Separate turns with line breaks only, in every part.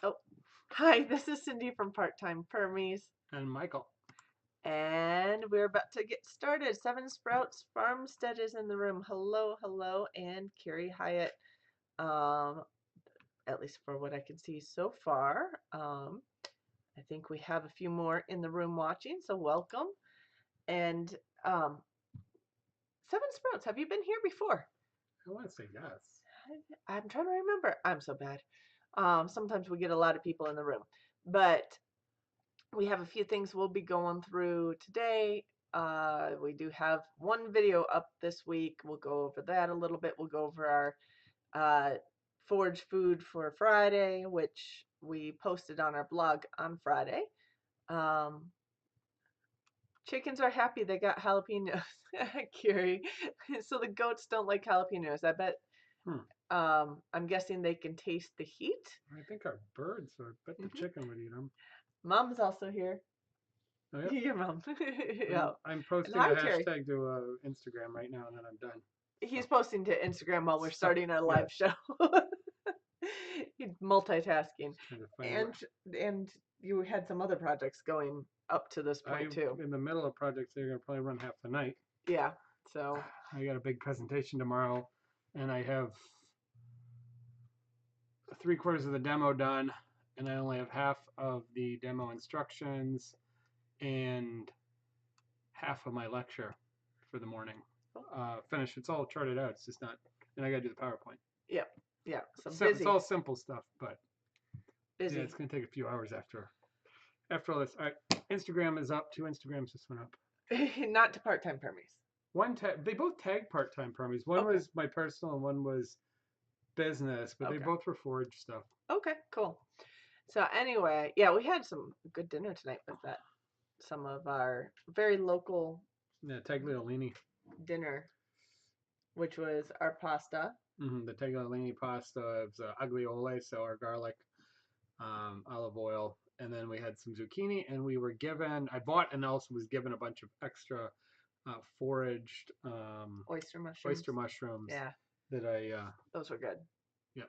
Oh, hi, this is Cindy from Part-Time Permies,
And Michael.
and we're about to get started. Seven Sprouts Farmstead is in the room. Hello, hello, and Carrie Hyatt. Um, at least for what I can see so far. I think we have a few more in the room watching, so welcome. And um, Seven Sprouts, have you been here before?
I want to say yes.
I'm trying to remember. I'm so bad. Sometimes we get a lot of people in the room, but we have a few things we'll be going through today. We do have one video up this week. We'll go over that a little bit. We'll go over our uh, Foraged Food for Friday, which we posted on our blog on Friday. Um, Chickens are happy they got jalapenos, Curie. So the goats don't like jalapenos. I bet.
Hmm.
I'm guessing they can taste the heat.
I think our birds, so I bet the chicken would eat them.
Mom's also here.
Oh, yeah.
Your mom. Yeah.
I'm
And
posting a
hi, Terry.
hashtag to Instagram right now, and then I'm done.
He's
So,
posting to Instagram while we're
so
starting our
yeah,
live show. He's multitasking,
just trying to find
and
where
and you had some other projects going up to this point
I'm
too.
in the middle of projects. They're gonna probably run half the night.
Yeah. So
I got a big presentation tomorrow, and I have 3/4 of the demo done, and I only have half of the demo instructions and half of my lecture for the morning finished. It's all charted out. It's just not, and I got to do the PowerPoint.
yep, yeah. So
So it's
busy,
all simple stuff, but yeah,
busy.
it's gonna take a few hours after all this. All right, Instagram is up. 2 Instagrams just went up.
Not to part-time Permies.
One tag, they both tagged part-time Permies. One
Okay.
was my personal, and one was business, but they
Okay.
both were forage stuff.
Okay. Cool. So anyway, yeah, we had some good dinner tonight with that. Some of our very local
Yeah, tagliolini.
dinner, which was our pasta.
The tagliolini pasta is aglio-olio, so our garlic, olive oil, and then we had some zucchini, and we were given. I bought and also was given a bunch of extra foraged
Oyster mushrooms.
oyster mushrooms
Yeah,
that I
those were good.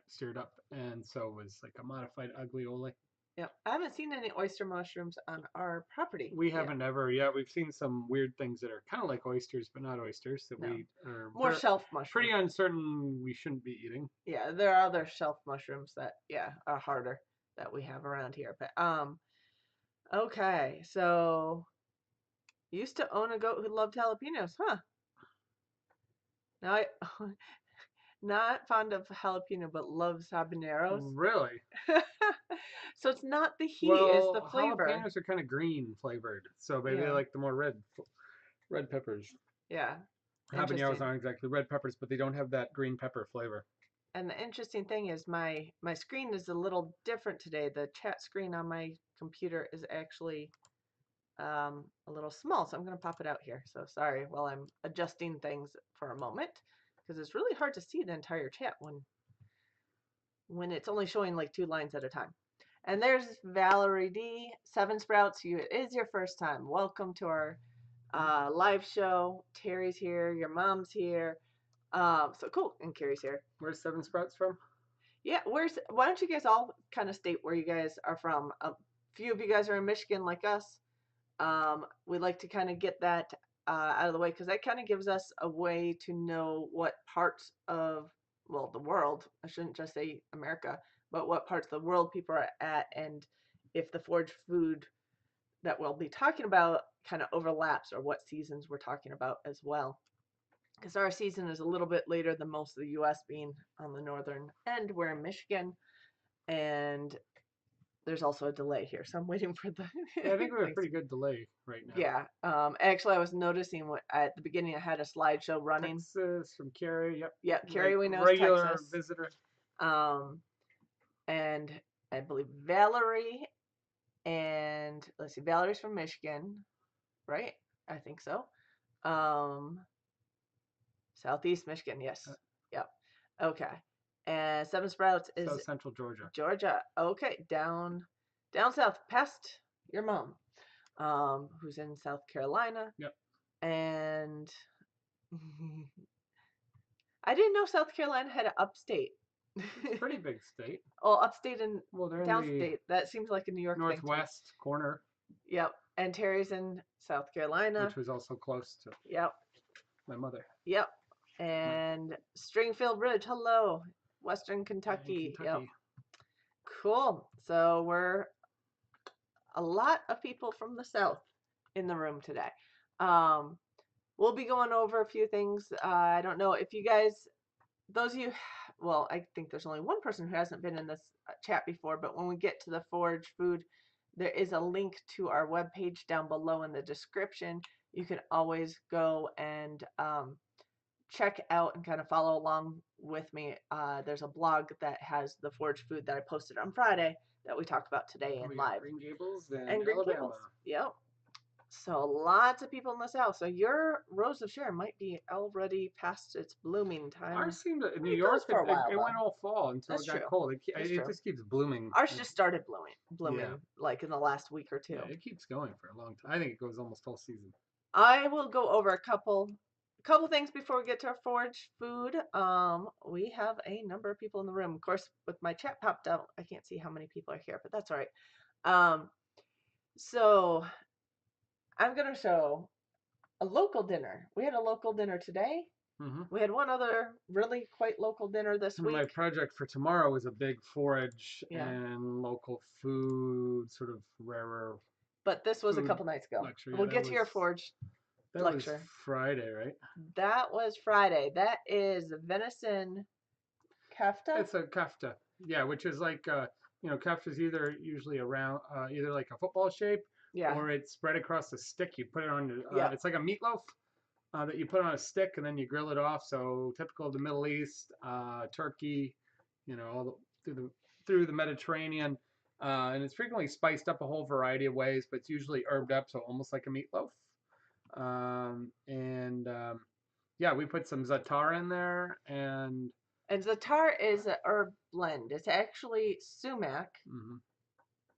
stirred up, and so it was like a modified aglioli.
Yeah, I haven't seen any oyster mushrooms on our property
We
yet.
haven't ever yet. We've seen some weird things that are kind of like oysters, but not oysters that
No,
we are
more shelf
pretty
mushrooms.
uncertain we shouldn't be eating.
Yeah, there are other shelf mushrooms that are harder that we have around here. But okay, so used to own a goat who loved jalapenos, huh? Now I not fond of jalapeno, but loves habaneros.
Really?
So it's not the heat, it's the
Well,
flavor.
jalapenos are kind of green flavored, so maybe they
Yeah,
like the more red peppers.
yeah.
Habaneros
Interesting.
aren't exactly red peppers, but they don't have that green pepper flavor.
And the interesting thing is my screen is a little different today. The chat screen on my computer is actually a little small, so I'm going to pop it out here. So sorry while I'm adjusting things for a moment, because it's really hard to see the entire chat when it's only showing like 2 lines at a time. And there's Valerie D. Seven Sprouts. It is your first time. Welcome to our live show. Terry's here. Your mom's here. So cool. And Carrie's here.
Where's Seven Sprouts from?
Yeah. Why don't you guys all kind of state where you guys are from? A few of you guys are in Michigan like us. We like to kind of get that out of the way because that kind of gives us a way to know what parts of, well, the world, I shouldn't just say America, but what parts of the world people are at, and if the foraged food that we'll be talking about kind of overlaps, or what seasons we're talking about as well. Because our season is a little bit later than most of the US, being on the northern end. We're in Michigan, and there's also a delay here, so I'm waiting for the
Yeah, I think we have a
things.
pretty good delay right now.
Yeah. Actually, I was noticing at the beginning I had a slideshow running.
Texas from Carrie. Yep.
Yeah, Carrie, we know,
Regular
Texas.
visitor.
And I believe Valerie, and let's see, Valerie's from Michigan, right? I think so. Southeast Michigan, yes. Yep. Okay. And Seven Sprouts is
South Central Georgia.
Georgia. Okay, down south, past your mom, who's in South Carolina.
Yep.
And I didn't know South Carolina had an upstate.
It's a pretty big state.
Well, upstate and
Well, they're in the
downstate. That seems like a New York thing too.
northwest corner,
Yep. And Terry's in South Carolina.
which was also close to
Yep.
my mother.
Yep.
My,
And Stringfield Ridge. Hello. Western
in
Kentucky. Yep.
Kentucky.
Cool. So we're a lot of people from the South in the room today. We'll be going over a few things. I don't know if you guys, those of you, well, I think there's only one person who hasn't been in this chat before, but when we get to the Foraged Food, there is a link to our webpage down below in the description. You can always go and check out and kind of follow along with me. There's a blog that has the Foraged Food that I posted on Friday that we talked about today in live.
Green Gables and
Green
Alabama.
Gables. Yep. So lots of people in the South. So your Rose of Sharon might be already past its blooming time.
Ours seemed to, in New
It
York,
goes for a while,
it went all fall until
That's
it got
true.
cold.
That's
It
true.
just keeps blooming.
Ours just started blooming
Yeah.
like in the last week or two.
Yeah, it keeps going for a long time. I think it goes almost all season.
I will go over a couple things before we get to our Foraged Food. We have a number of people in the room. Of course, with my chat popped out, I can't see how many people are here, but that's all right. So I'm gonna show a local dinner. We had a local dinner today.
Mm-hmm.
We had one other really quite local dinner this week.
My project for tomorrow was a big forage and local food, sort of rarer.
But this was a couple nights ago.
Lecture.
We'll get to your forage lecture.
That was Friday, right?
That was Friday. That is venison kafta.
It's a kafta, yeah, which is like kafta is usually around either like a football shape, or it's spread across a stick. You put it on. It's like a meatloaf that you put on a stick and then you grill it off. So typical of the Middle East, Turkey, all through the Mediterranean, and it's frequently spiced up a whole variety of ways, but it's usually herbed up, so almost like a meatloaf. We put some za'atar in there, and
za'atar is a herb blend. It's actually sumac,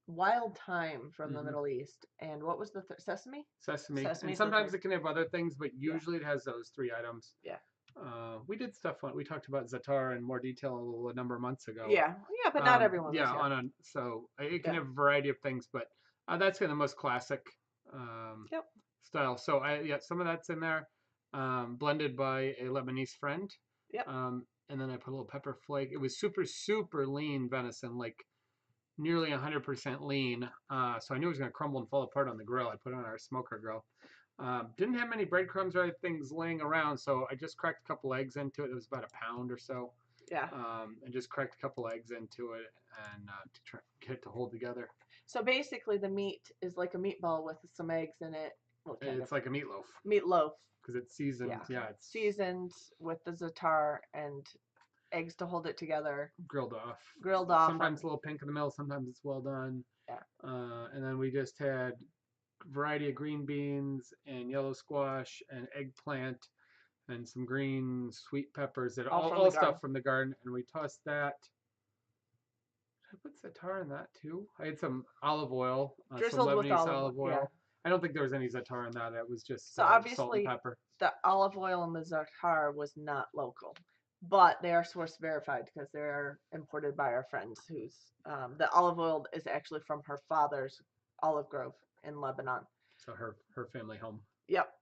wild thyme from the Middle East, and what was the sesame?
Sesame. And sometimes it can have other things, but usually it has those three items.
Yeah.
We did stuff on. We talked about za'atar in more detail a number of months ago.
Yeah, but not everyone.
So it can have a variety of things, but that's the most classic style. So some of that's in there, blended by a Lebanese friend.
Yep.
And then I put a little pepper flake. It was super, super lean venison, like nearly 100% lean. So I knew it was going to crumble and fall apart on the grill. I put it on our smoker grill. Didn't have many breadcrumbs or other things laying around, so I just cracked a couple eggs into it. It was about a pound or so.
Yeah.
And just cracked a couple eggs into it and to try get it to hold together.
So basically, the meat is like a meatball with some eggs in it.
Well, it's like a meatloaf.
Meatloaf.
Because it's seasoned. Yeah, it's
seasoned with the za'atar and eggs to hold it together.
Grilled off.
Sometimes
a little pink in the middle. Sometimes it's well done.
Yeah.
And then we just had a variety of green beans and yellow squash and eggplant and some green sweet peppers that all stuff from the garden. And we tossed that. Did I put za'atar in that too? I had some olive oil.
Drizzled
some
with
olive oil.
Yeah.
I don't think there was any za'atar in that. It was just
obviously,
salt and pepper.
The olive oil and the za'atar was not local, but they are source verified because they are imported by our friends. Who's the olive oil is actually from her father's olive grove in Lebanon.
So her family home.
Yep.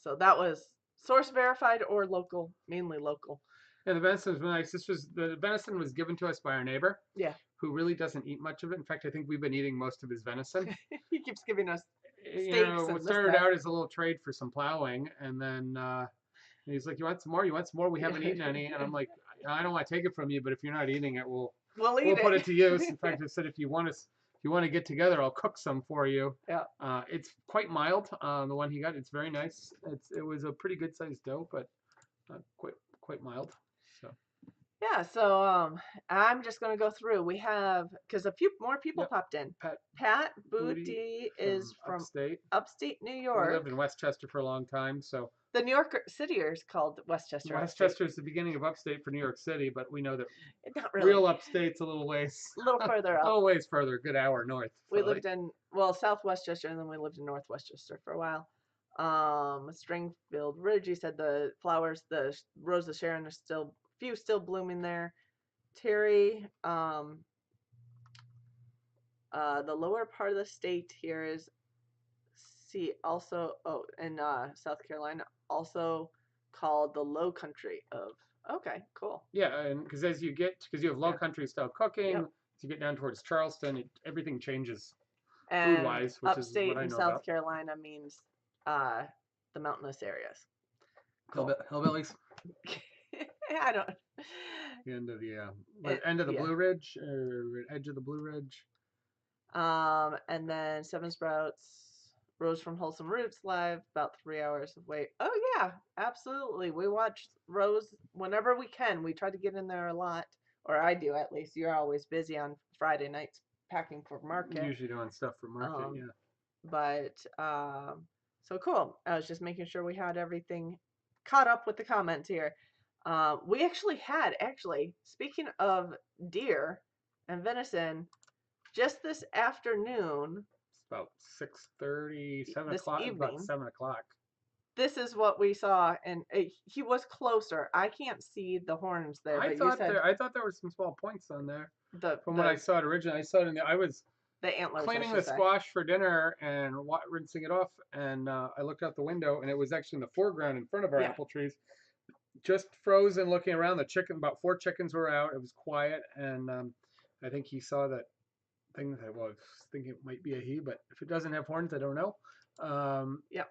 So that was source verified or local, mainly local.
Yeah, the venison was nice. The venison was given to us by our neighbor.
Yeah.
Who really doesn't eat much of it. In fact, I think we've been eating most of his venison.
He keeps giving us steaks.
It started out as a little trade for some plowing, and then he's like, "You want some more? You want some more? We haven't eaten any." And I'm like, "I don't want to take it from you, but if you're not eating it, we'll put it to use." In fact, I said, if you want to get together, I'll cook some for you.
Yeah.
It's quite mild. The one he got, it's very nice. It was a pretty good sized dough, but quite mild. So.
Yeah, so I'm just going to go through. We have, because a few more people popped in. Pat Booty is from upstate New York.
We lived in Westchester for a long time, so.
The New York City is called Westchester.
Westchester is the beginning of upstate for New York City, but we know that
not really.
Real upstate's a little ways.
A little further up.
A little ways further, a good hour north.
We lived in, South Westchester, and then we lived in North Westchester for a while. Stringfield Ridge, you said the flowers, the Rose of Sharon are still blooming there. Terry, the lower part of the state here is also in South Carolina, also called the Low Country of. Okay, cool.
Yeah, and because you have low
Yeah.
country style cooking,
Yep.
as you get down towards Charleston, everything changes food
And
wise, which is what
upstate
I
in
know
South
about.
Carolina means uh, the mountainous areas. Cool.
Hillbillies.
I don't.
The end of the end of the
Yeah.
Blue Ridge or edge of the Blue Ridge.
And then Seven Sprouts, Rose from Wholesome Roots live, about 3 hours away. Oh yeah, absolutely. We watch Rose whenever we can. We try to get in there a lot, or I do at least. You're always busy on Friday nights packing for market.
Usually doing stuff for market,
Um,
yeah.
but so cool. I was just making sure we had everything caught up with the comments here. We actually speaking of deer and venison, just this afternoon,
It's about 6:30, 7
this
o'clock, about
evening,
7 o'clock.
this is what we saw, and he was closer. I can't see the horns there, but you said
I thought there were some small points on there.
the
From when I
the
saw it originally, I was
the antlers, I
cleaning
should
the
say.
squash for dinner and rinsing it off, and I looked out the window, and it was actually in the foreground in front of our
Yeah.
apple trees, just frozen, looking around. About 4 chickens were out. It was quiet, and I think he saw that thing that I was thinking it might be a he, but if it doesn't have horns, I don't know.
Yep.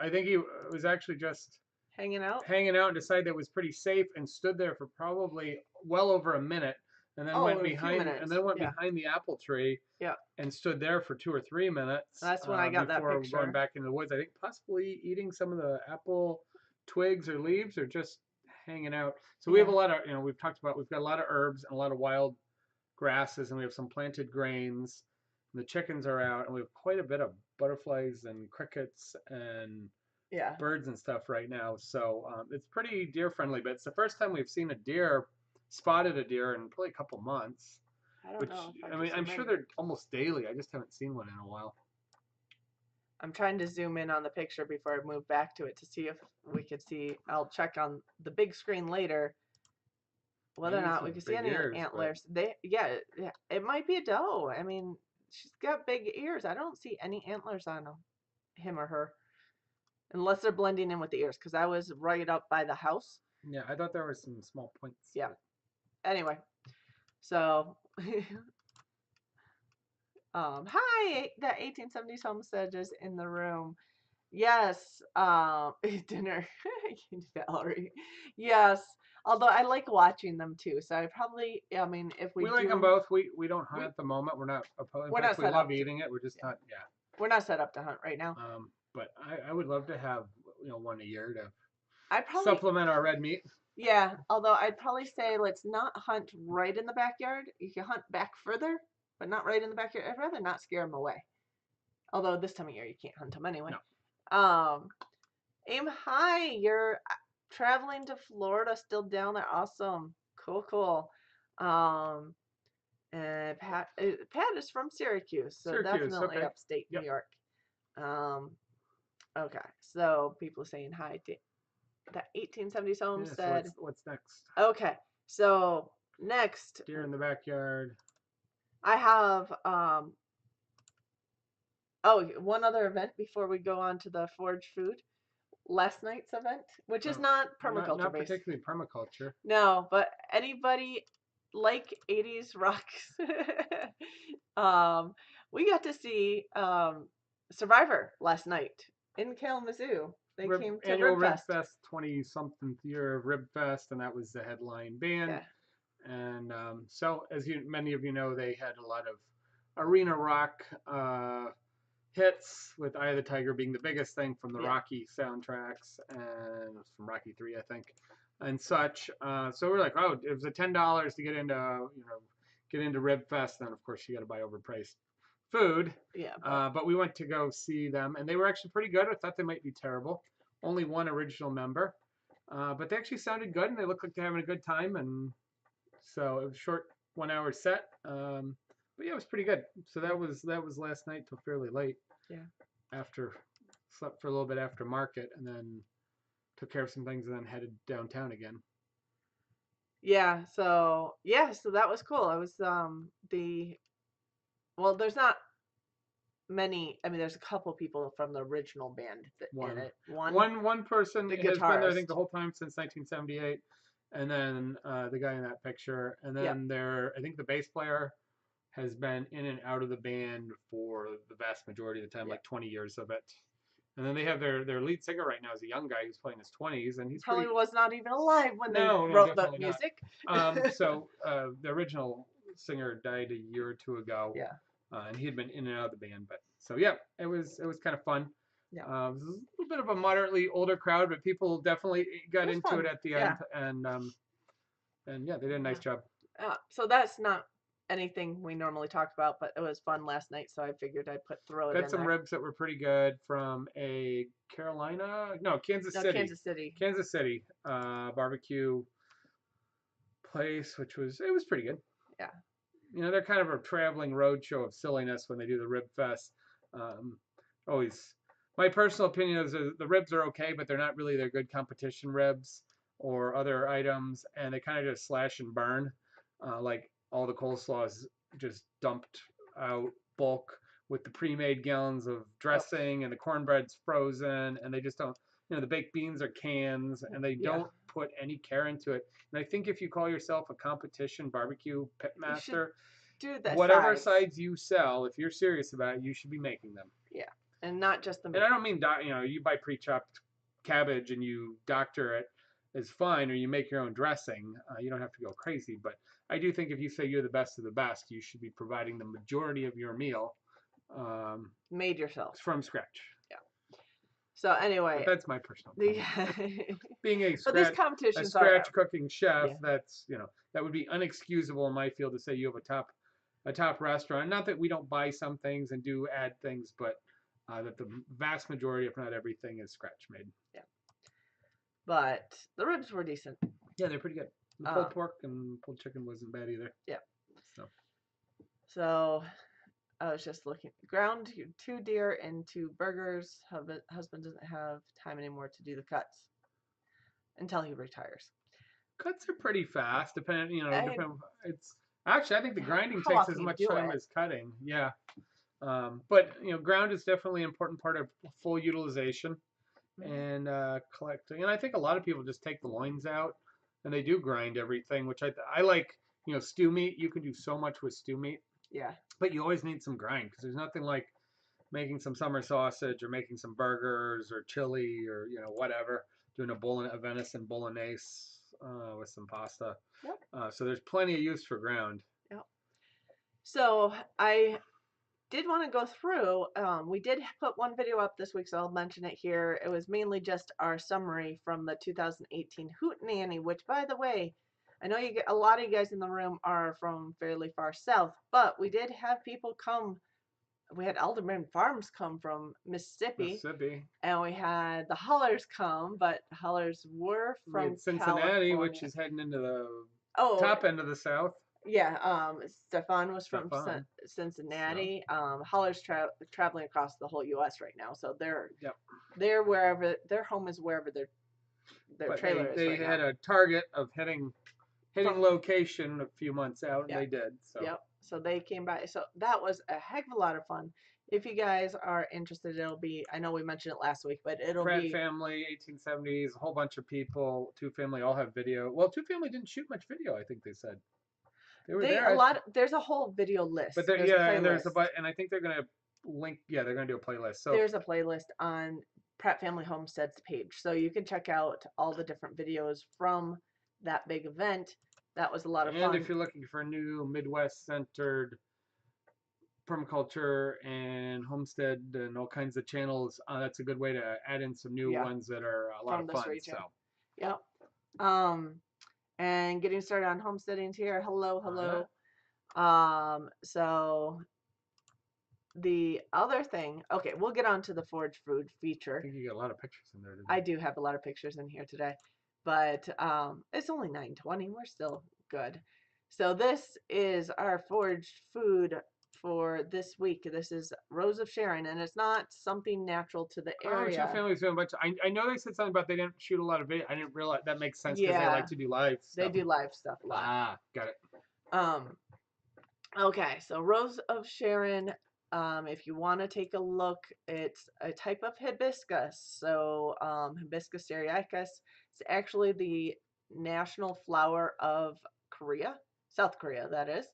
I think he was actually just
Hanging out.
and decided that it was pretty safe and stood there for probably well over a minute, and then went
a few
behind
minutes. Yeah.
behind the apple tree
Yeah.
and stood there for 2 or 3 minutes
That's when I got that
before
picture.
going back into the woods. I think possibly eating some of the apple twigs or leaves, or just hanging out. So we have a lot of, we've got a lot of herbs and a lot of wild grasses, and we have some planted grains. And the chickens are out, and we have quite a bit of butterflies and crickets and birds and stuff right now. So it's pretty deer friendly, but it's the first time we've spotted a deer in probably a couple months.
I don't know.
I'm sure they're almost daily. I just haven't seen one in a while.
I'm trying to zoom in on the picture before I move back to it to see if we could see. I'll check on the big screen later whether or not we can see any antlers. It might be a doe. I mean, she's got big ears. I don't see any antlers on him or her, unless they're blending in with the ears. Because I was right up by the house.
Yeah, I thought there were some small points.
Yeah. Anyway, so hi, that 1870s homestead is in the room. Yes, dinner, Valerie. Yes, although I like watching them too, so I mean, if we
like them both. We don't hunt at the moment. We're not opposed.
We're not
we
set
love
up
eating it. We're just not. Yeah.
We're not set up to hunt right now.
But I would love to have one a year to
I'd probably
supplement our red meat.
Yeah, although I'd probably say let's not hunt right in the backyard. You can hunt back further, but not right in the backyard. I'd rather not scare them away. Although this time of year you can't hunt them anyway.
No.
Aim, hi, you're traveling to Florida, still down there. Awesome. Cool. And Pat is from Syracuse, so definitely
okay.
upstate New York. Okay, so people are saying hi to that 1870s homestead.
So what's next?
Okay, so next,
deer in the backyard.
I have one other event before we go on to the Foraged Food. Last night's event, which is not permaculture
not
based.
particularly permaculture.
No, but anybody like 80s rocks, we got to see Survivor last night in Kalamazoo. They came to
annual
Rib
Fest, 20-something year of Rib Fest, and that was the headline band.
Yeah.
And so, as many of you know, they had a lot of arena rock hits, with Eye of the Tiger being the biggest thing from the Rocky soundtracks, and from Rocky 3, I think, and such. So we're like, oh, it was $10 to get into Rib Fest. Then of course you got to buy overpriced food.
Yeah.
But we went to go see them, and they were actually pretty good. I thought they might be terrible. Only one original member, but they actually sounded good, and they looked like they're having a good time. And so it was a short 1 hour set. But yeah, it was pretty good. So that was last night till fairly late.
Yeah.
Slept for a little bit after market, and then took care of some things, and then headed downtown again.
yeah, so that was cool. I was there's not many. I mean, there's a couple people from the original band in
One,
it. One,
one person
the
has been there, I think,
guitarist.
the whole time since 1978, and then the guy in that picture, and
Yep.
then I think the bass player has been in and out of the band for the vast majority of the time,
Yep.
like 20 years of it. And then they have their lead singer right now is a young guy who's playing his 20s, and he's
Probably
pretty.
was not even alive when they
No, no,
wrote the
definitely not.
music.
So the original singer died a year or two ago,
Yeah.
and he had been in and out of the band. But so yeah, it was kind of fun.
Yeah.
It was a little bit of a moderately older crowd, but people definitely got
It was
into
fun.
it at the
Yeah.
end, and yeah, they did a nice job.
So that's not anything we normally talk about, but it was fun last night, so I figured I'd throw it
Got
in
some
there.
ribs that were pretty good from a Kansas
No,
City,
Kansas City.
barbecue place, which was pretty good.
Yeah.
They're kind of a traveling road show of silliness when they do the Rib Fest. Always, my personal opinion is the ribs are okay, but they're not really their good competition ribs or other items, and they kind of just slash and burn. Like all the coleslaw is just dumped out bulk with the pre-made gallons of dressing, and the cornbread's frozen, and they just don't. The baked beans are cans, and they
Yeah.
don't put any care into it. And I think if you call yourself a competition barbecue pitmaster,
do the
whatever
sides.
sides you sell, if you're serious about it, you should be making them.
Yeah, and not just the meat.
And I don't mean you buy pre-chopped cabbage and you doctor it is fine, or you make your own dressing. You don't have to go crazy, but I do think if you say you're the best of the best, you should be providing the majority of your meal
made yourself
from scratch.
Yeah. So anyway,
but that's my personal opinion. Being a scratch cooking chef, that's that would be unexcusable in my field to say you have a top restaurant. Not that we don't buy some things and do add things, but that the vast majority, if not everything, is scratch made.
Yeah. But the ribs were decent.
Yeah, they're pretty good. The pulled pork and pulled chicken wasn't bad either.
Yeah. So I was just looking. Ground 2 deer and 2 burgers. Husband doesn't have time anymore to do the cuts until he retires.
Cuts are pretty fast, depending. It's actually I think the grinding takes as much time as cutting. Yeah. But ground is definitely an important part of full utilization and collecting. And I think a lot of people just take the loins out and they do grind everything, which I like. Stew meat. You can do so much with stew meat.
Yeah.
But you always need some grind because there's nothing like making some summer sausage or making some burgers or chili or whatever. Doing a venison bolognese with some pasta.
Yep.
So there's plenty of use for ground.
Yep. So I did want to go through. We did put one video up this week, so I'll mention it here. It was mainly just our summary from the 2018 Hootenanny, which, by the way, I know a lot of you guys in the room are from fairly far south, but we did have people come. We had Alderman Farms come from Mississippi, and we had the Hollers come, but Hollers were from
Cincinnati,
California.
which is heading into the top end of the South.
Yeah, Stefan was from Cincinnati. So. Hollers traveling across the whole U.S. right now, so they're wherever their home is, wherever their trailer is.
They had a target of hitting location a few months out, and they did. So.
Yep. So they came by. So that was a heck of a lot of fun. If you guys are interested, it'll be. I know we mentioned it last week, but it'll
Pratt
be
family, 1870s, a whole bunch of people. Two family all have video. Well, two family didn't shoot much video. I think they said. They were there.
There's a whole video list.
But and I think they're gonna link. Yeah, they're gonna do a playlist. So
there's a playlist on Pratt Family Homestead's page, so you can check out all the different videos from that big event. That was a lot of fun.
And if you're looking for a new Midwest-centered permaculture and homestead and all kinds of channels, that's a good way to add in some new ones that are a lot of fun.
Region. So. Yep. And getting started on homesteading here. Hello. So the other thing, okay, we'll get on to the Foraged Food feature.
I think you got a lot of pictures in there.
I do have a lot of pictures in here today, but it's only 9:20. We're still good. So this is our Foraged Food for this week. This is Rose of Sharon, and it's not something natural to the
Oh, Chef
area.
Family's doing a bunch. I know they said something about they didn't shoot a lot of video. I didn't realize that makes sense because they like
Yeah,
to do live
they
stuff.
do live stuff a lot.
Ah, got it.
Um, okay, so Rose of Sharon, if you want to take a look, it's a type of hibiscus. So Hibiscus syriacus is actually the national flower of Korea, South Korea, that is.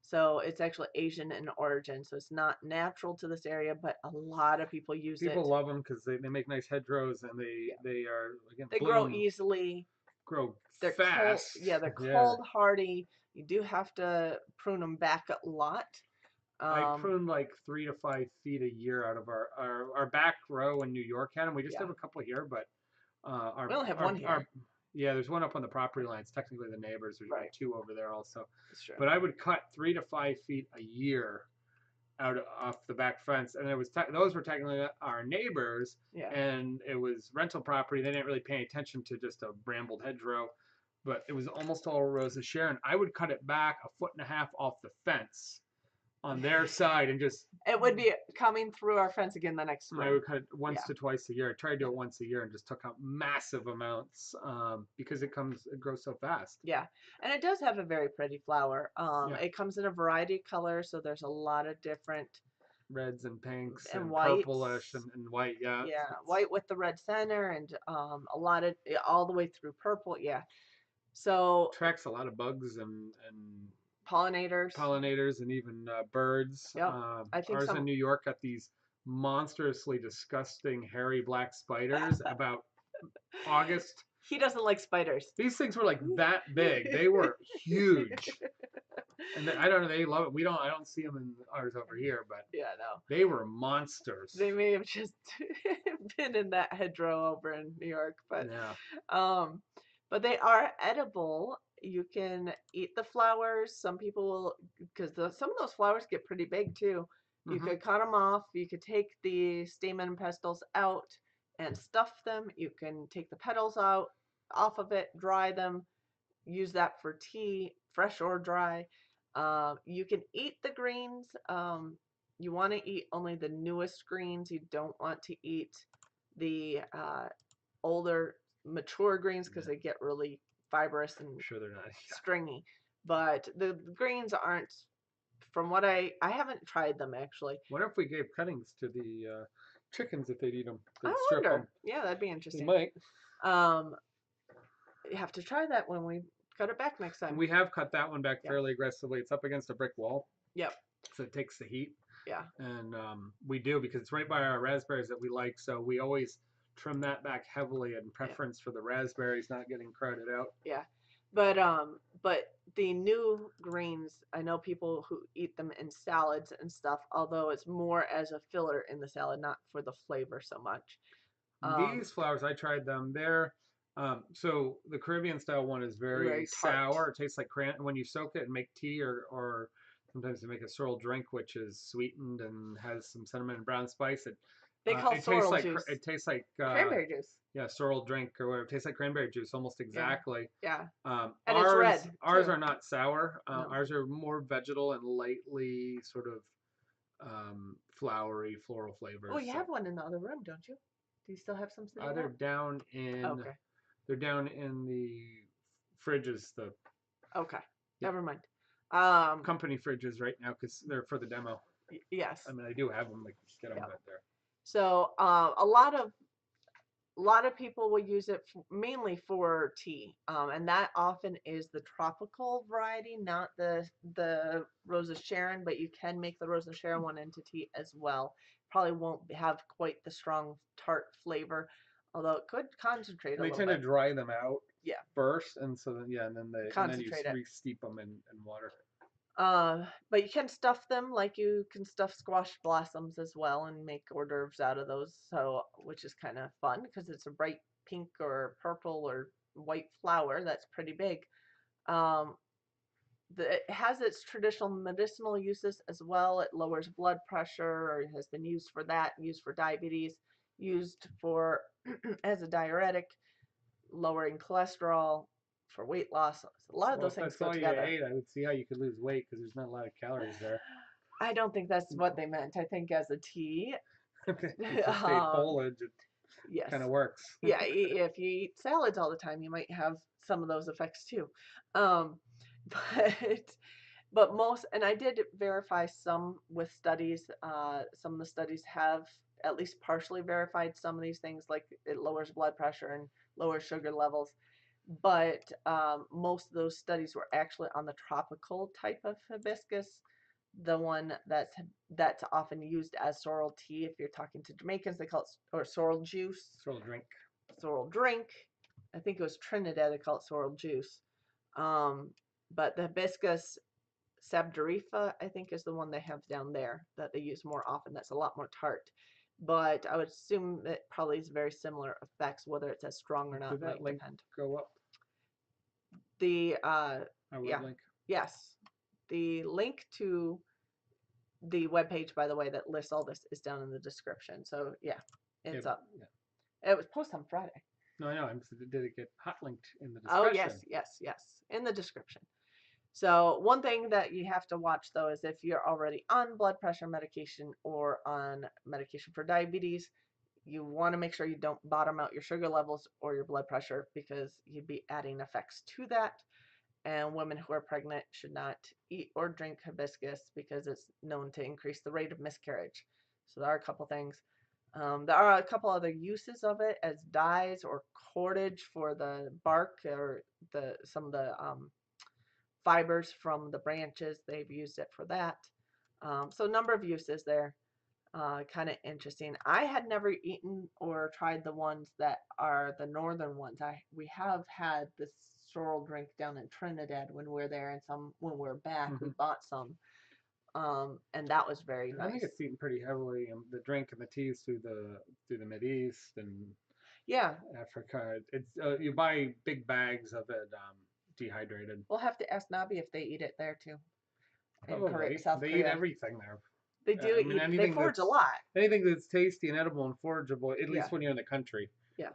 So it's actually Asian in origin. So it's not natural to this area, but a lot of people use it.
People love them because they make nice hedgerows and
Yeah.
they are again
They grow
bloom,
easily.
grow
They're cold.
fast.
Yeah, they're
Yeah.
cold hardy. You do have to prune them back a lot.
I
Um,
prune like 3 to 5 feet a year out of our back row in New York had them. We just
yeah,
have a couple here, but
we only have one
our
here.
yeah, there's one up on the property lines. Technically, the neighbors. There's
Right.
two over there also.
That's true.
But I would cut 3 to 5 feet a year out off the back fence, and it was those were technically our neighbors,
Yeah.
and it was rental property. They didn't really pay attention to just a brambled hedgerow, but it was almost all Rose of Sharon. I would cut it back 1.5 feet off the fence on their side and just
It would be coming through our fence again the next
I
spring.
would cut it once
Yeah.
to twice a year. I tried to do it once a year and just took out massive amounts because it grows so fast.
Yeah, and it does have a very pretty flower.
Yeah.
It comes in a variety of colors, so there's a lot of different
Reds and pinks
and
and
whites.
purplish and white. Yeah.
Yeah, white with the red center, and a lot of all the way through purple. Yeah, so
Attracts a lot of bugs and
pollinators.
and even birds.
Yep, I think
Ours in
some.
New York got these monstrously disgusting hairy black spiders about August.
He doesn't like spiders.
These things were like that big. They were huge. And I don't know. They love it. I don't see them in ours over here, but
Yeah, no.
they were monsters.
They may have just been in that hedgerow over in New York,
Yeah.
um, but they are edible. You can eat the flowers. Some people will, because some of those flowers get pretty big too. You
Mm-hmm.
could cut them off. You could take the stamen and pestils out and stuff them. You can take the petals out off of it, dry them, use that for tea, fresh or dry. You can eat the greens. You want to eat only the newest greens. You don't want to eat the older, mature greens because they get really fibrous and
I'm sure they're not.
stringy. But the greens aren't, from what I haven't tried them actually.
What if we gave cuttings to the chickens if they'd eat them? They'd
I
strip
wonder.
them.
Yeah, that'd be
They
interesting.
might.
You have to try that when we cut it back next time.
We have cut that one back
Yeah.
fairly aggressively. It's up against a brick wall.
Yep.
So it takes the heat.
Yeah.
And we do because it's right by our raspberries that we like. So we always trim that back heavily in preference for the raspberries not getting crowded out.
Yeah. But the new greens, I know people who eat them in salads and stuff, although it's more as a filler in the salad, not for the flavor so much.
These flowers, I tried them. They're so the Caribbean style one is very
Very tart.
sour. It tastes like cran. When you soak it and make tea, or sometimes you make a sorrel drink, which is sweetened and has some cinnamon and brown spice.
They call
it
sorrel
tastes like
juice.
it tastes like
Cranberry juice.
yeah, sorrel drink or whatever. It tastes like cranberry juice, almost exactly.
Yeah. And
Ours,
it's red,
ours
too.
are not sour.
No.
Ours are more vegetal and lightly sort of flowery, floral flavors.
Oh, you have one in the other room, don't you? Do you still have some sitting
They're
out?
down in.
Okay.
They're down in the fridges, the
Okay.
Yeah.
Never mind.
company fridges right now because they're for the demo.
Yes.
I mean, I do have them. Like, get them,
Yeah.
but they're.
So a lot of people will use it mainly for tea, and that often is the tropical variety, not the Rose of Sharon. But you can make the Rose of Sharon one into tea as well. Probably won't have quite the strong tart flavor, although it could concentrate a
They
little
tend
bit.
to dry them out.
Yeah.
First, and so then and then you
Concentrate it.
re-steep them in water.
But you can stuff them like you can stuff squash blossoms as well and make hors d'oeuvres out of those. So, which is kind of fun because it's a bright pink or purple or white flower that's pretty big. It has its traditional medicinal uses as well. It lowers blood pressure, or has been used for that, used for diabetes, used for as a diuretic, lowering cholesterol, for weight loss. A lot of those things
If
go
that's all
together.
you ate, I would see how you could lose weight because there's not a lot of calories there.
I don't think that's what they meant. I think as a tea.
Okay. If you stay foliage, it
Yes.
kind of works.
Yeah, if you eat salads all the time, you might have some of those effects too. Um, but most, and I did verify some with studies. Some of the studies have at least partially verified some of these things, like it lowers blood pressure and lowers sugar levels. But most of those studies were actually on the tropical type of hibiscus, the one that's often used as sorrel tea. If you're talking to Jamaicans, they call it or sorrel juice,
Sorrel drink.
sorrel drink. I think it was Trinidad they call it sorrel juice. Um, but the hibiscus sabdarifa, I think, is the one they have down there that they use more often. That's a lot more tart. But I would assume it probably is very similar effects. Whether it's as strong or not
Did that
might
link
depend.
go up?
The
Our
yeah,
link.
yes, the link to the webpage, by the way, that lists all this is down in the description. So yeah, it's up.
Yeah.
It was posted on Friday.
No, I know. Did it get hot linked in the
Oh
discussion?
yes, in the description. So one thing that you have to watch though is if you're already on blood pressure medication or on medication for diabetes, you want to make sure you don't bottom out your sugar levels or your blood pressure because you'd be adding effects to that. And women who are pregnant should not eat or drink hibiscus because it's known to increase the rate of miscarriage. So there are a couple things. There are a couple other uses of it as dyes or cordage for the bark or some of the fibers from the branches. They've used it for that. So a number of uses there. Kind of interesting. I had never eaten or tried the ones that are the northern ones. We have had this sorrel drink down in Trinidad when we were there, and some when we were back, we bought some, and that was very nice.
I think it's eaten pretty heavily. The drink and the teas through the Mideast and
yeah,
Africa. It's you buy big bags of it, dehydrated.
We'll have to ask Nabi if they eat it there too. In
Probably.
South
They
Korea.
eat everything there.
They do eat. They forage a lot.
Anything that's tasty and edible and forageable, at least
Yeah.
when you're in the country,
Yeah.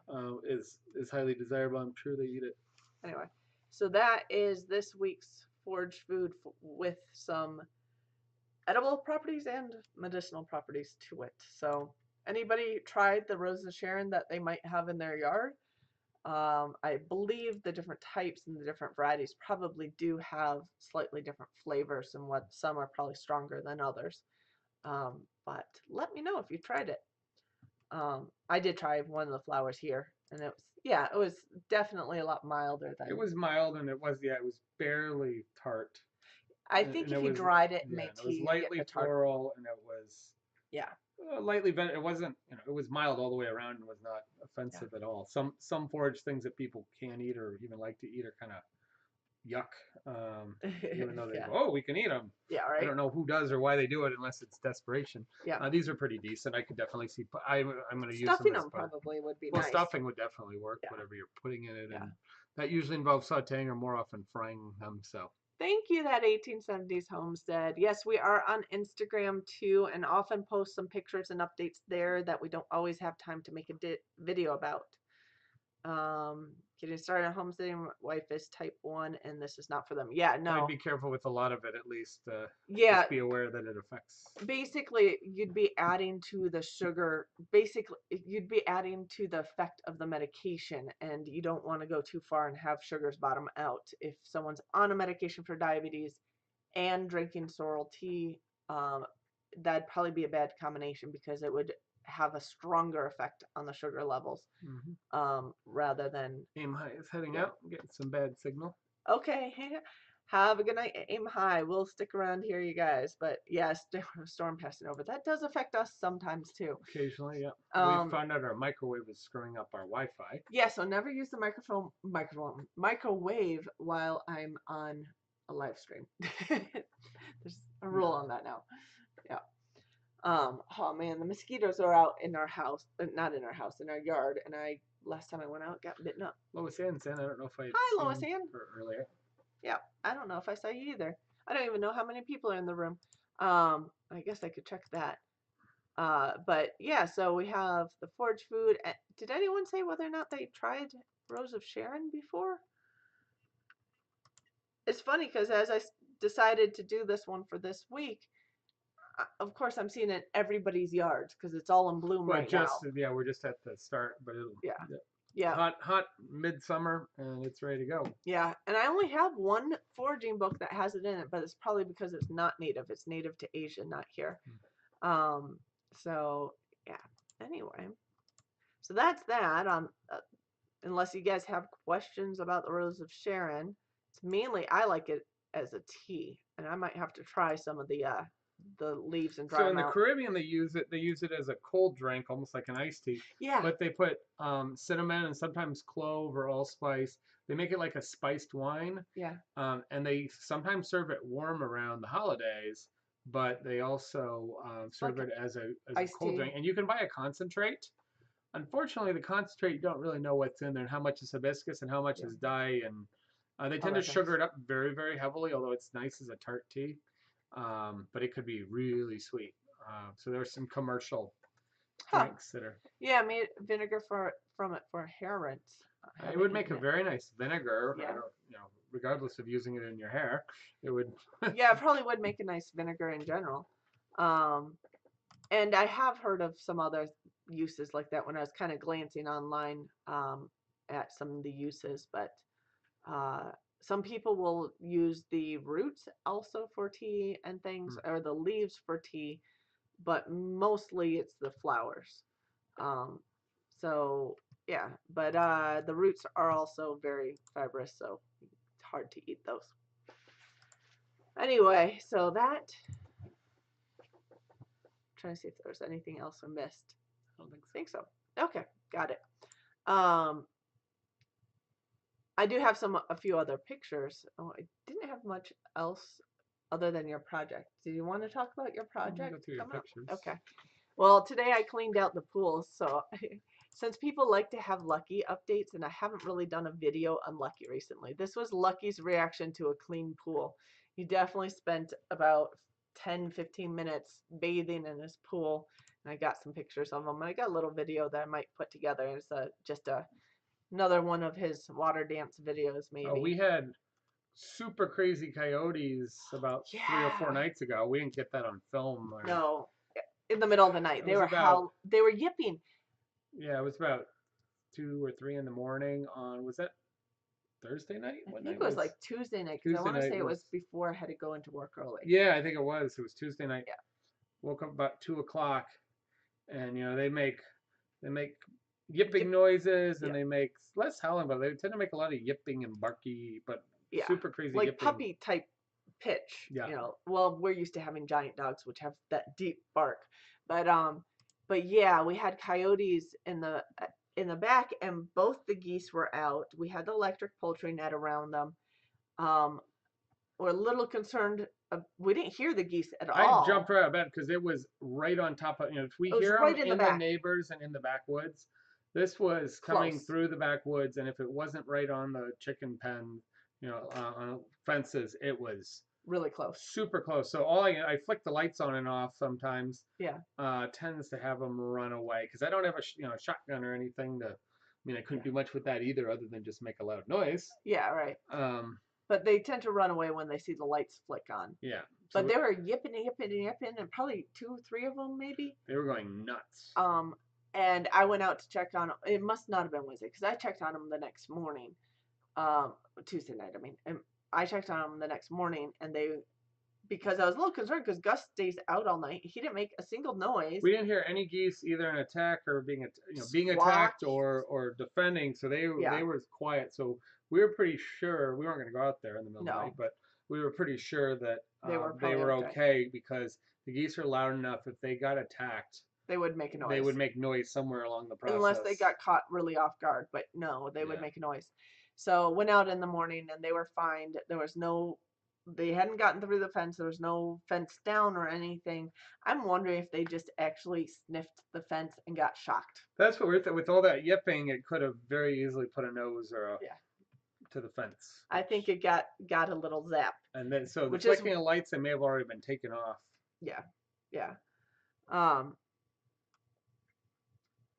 is highly desirable. I'm sure they eat it.
Anyway, so that is this week's foraged food with some edible properties and medicinal properties to it. So anybody tried the roses of Sharon that they might have in their yard? I believe the different types and the different varieties probably do have slightly different flavors, and what some are probably stronger than others. But let me know if you tried it. I did try one of the flowers here, and it was definitely a lot milder than.
It was mild, and it was barely tart.
I think if you dried it,
yeah,
make
it was
tea,
lightly floral, and it was lightly. It wasn't, it was mild all the way around, and was not offensive at all. Some forage things that people can't eat or even like to eat are kind of yuck. Even though they go, oh, we can eat them.
Yeah, right.
I don't know who does or why they do it unless it's desperation.
Yeah.
These are pretty decent. I could definitely see. I'm going to use
stuffing
them.
Probably would be
nice.
Well,
stuffing would definitely work. Yeah. Whatever you're putting in it,
yeah.
And that usually involves sautéing or more often frying them. So.
Thank you, that 1870s homestead. Yes, we are on Instagram too, and often post some pictures and updates there that we don't always have time to make a video about. Getting started on homesteading, wife is type 1, and this is not for them. Yeah, no.
I'd be careful with a lot of it, at least.
Yeah.
Just be aware that it affects.
Basically, you'd be adding to the sugar. Basically, you'd be adding to the effect of the medication, and you don't want to go too far and have sugars bottom out. If someone's on a medication for diabetes and drinking sorrel tea, that'd probably be a bad combination because it would have a stronger effect on the sugar levels, rather than.
Aim High is heading out, getting some bad signal.
Okay, have a good night. Aim High. We'll stick around here, you guys. But yes, storm passing over. That does affect us sometimes too.
Occasionally, yeah. We found out our microwave is screwing up our Wi-Fi.
Yeah, so never use the microwave while I'm on a live stream. There's a rule on that now. Yeah. Oh man, the mosquitoes are out in our house, not in our house, in our yard, and last time I went out got bitten up.
Lois Ann's in. I don't know if I
Hi, Lois Ann.
Earlier.
Yeah, I don't know if I saw you either. I don't even know how many people are in the room. I guess I could check that. But yeah, so we have the foraged food. Did anyone say whether or not they tried Rose of Sharon before? It's funny because as I decided to do this one for this week, of course, I'm seeing it in everybody's yards because it's all in bloom
Well,
right now.
yeah, we're just at the start, but it'll
Yeah.
yeah,
Yeah.
hot midsummer, and it's ready to go.
Yeah. And I only have one foraging book that has it in it, but it's probably because it's not native. It's native to Asia, not here. So yeah. Anyway, so that's that. Unless you guys have questions about the Rose of Sharon, it's mainly I like it as a tea, and I might have to try some of the leaves and dry
So in
them
the
out.
Caribbean, they use it as a cold drink, almost like an iced tea.
Yeah.
But they put cinnamon and sometimes clove or allspice. They make it like a spiced wine.
Yeah.
And they sometimes serve it warm around the holidays, but they also serve
like
it as a
iced
cold
tea.
drink. And you can buy a concentrate. Unfortunately, the concentrate, you don't really know what's in there and how much is hibiscus and how much is dye. And they tend to sugar it up very, very heavily, although it's nice as a tart tea. But it could be really sweet. So there's some commercial drinks that are.
Yeah, I made vinegar from it for hair rinse.
It would make a very nice vinegar.
Yeah.
Regardless of using it in your hair, it would.
Yeah, it probably would make a nice vinegar in general. And I have heard of some other uses like that when I was kind of glancing online at some of the uses, but some people will use the roots also for tea and things, or the leaves for tea, but mostly it's the flowers. So yeah, but the roots are also very fibrous, so it's hard to eat those. Anyway, so that. I'm trying to see if there was anything else I missed.
I don't think so.
Okay, got it. I do have a few other pictures. Oh, I didn't have much else other than your project. Do you want to talk about your project?
Go through your pictures.
Okay. Well, today I cleaned out the pools, so since people like to have Lucky updates, and I haven't really done a video on Lucky recently. This was Lucky's reaction to a clean pool. He definitely spent about 10-15 minutes bathing in his pool, and I got some pictures of him. And I got a little video that I might put together. It's just another one of his water dance videos, maybe.
Oh, we had super crazy coyotes about 3 or 4 nights ago. We didn't get that on film.
No, in the middle of the night. They were yipping.
Yeah, it was about 2 or 3 in the morning on, was that Thursday night?
I think it was like Tuesday night, because I want to say it was before I had to go into work early.
Yeah, I think it was. It was Tuesday night.
Yeah.
Woke up about 2 o'clock, and they make yipping noises, and they make less howling, but they tend to make a lot of yipping and barky, but super crazy
like
yipping.
puppy type pitch.
Yeah.
Well, we're used to having giant dogs which have that deep bark, but yeah, we had coyotes in the back, and both the geese were out. We had the electric poultry net around them. We're a little concerned. We didn't hear the geese at all.
I jumped right out of bed because it was right on top of. If we hear them in the neighbors and in the backwoods, this was coming through the backwoods, and if it wasn't right on the chicken pen, on fences, it was
really close,
super close. So I flick the lights on and off sometimes.
Yeah.
Tends to have them run away because I don't have a shotgun or anything to. I couldn't do much with that either, other than just make a loud noise.
Yeah, right. But they tend to run away when they see the lights flick on.
Yeah.
So but they were yipping and yipping and yipping, and probably 2 or 3 of them maybe.
They were going nuts.
And I went out to check on them. It must not have been Wednesday, because I checked on them the next morning. Tuesday night, I mean. And I checked on them the next morning, and because I was a little concerned, because Gus stays out all night. He didn't make a single noise.
We didn't hear any geese either in attack or being attacked or defending. So they were quiet. So we were pretty sure we weren't going to go out there in the middle of the night, but we were pretty sure that they were okay, because the geese are loud enough. If they got attacked,
they would make a noise.
They would make noise somewhere along the process.
Unless they got caught really off guard, but no, they would make a noise. So went out in the morning, and they were fine. They hadn't gotten through the fence. There was no fence down or anything. I'm wondering if they just actually sniffed the fence and got shocked.
That's what with all that yipping, it could have very easily put a nose or to the fence.
I think it got a little zap.
And then the flicking of lights, they may have already been taken off.
Yeah.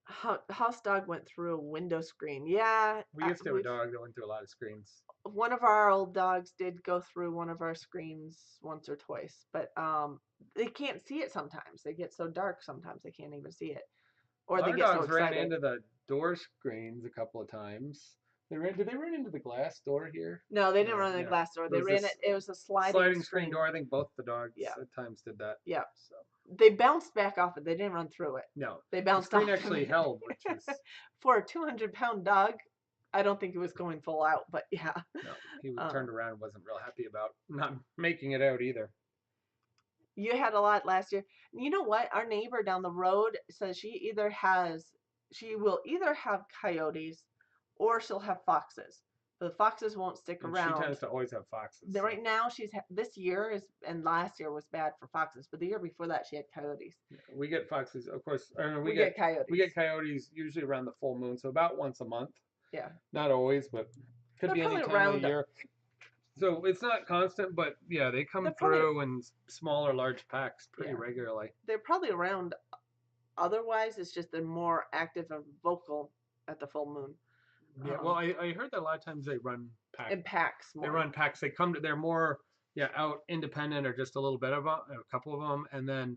House dog went through a window screen. Yeah,
We used to have a
we've
dog that went through a lot of screens.
one of our old dogs did go through one of our screens once or twice, but they can't see it sometimes. They get so dark sometimes they can't even see it, or they
Our
get so
dogs ran
excited.
into the door screens a couple of times. Did they run into the glass door here?
No, they didn't
No,
run the
yeah.
glass door.
There
They
was
ran it.
this
It was a sliding
sliding screen
screen.
door. I think both the dogs
Yeah,
at times did that.
yeah.
So
They bounced back off it. They didn't run through it.
no,
They
the
bounced
screen
off of
actually
it.
held, which was
For a 200-pound dog, I don't think it was going full out, but yeah.
no. He was
Um,
turned around and wasn't real happy about not making it out either.
you had a lot last year. You know what? Our neighbor down the road says she will either have coyotes or she'll have foxes. The foxes won't stick
And she
around.
tends to always have foxes. So.
Right now, this year is and last year was bad for foxes, but the year before that she had coyotes.
Yeah, we get foxes, of course. I mean,
We get coyotes.
we get coyotes usually around the full moon, so about once a month.
Yeah,
Not always, but could
they're
be any
probably
time of the
around.
year. So it's not constant, but yeah, they come
They're probably
through in small or large packs pretty
yeah.
regularly.
They're probably around. Otherwise, it's just they're more active and vocal at the full moon.
Yeah, well, I heard that a lot of times they run packs.
In packs more.
They run packs. They're more out independent or just a little bit of them, a couple of them, and then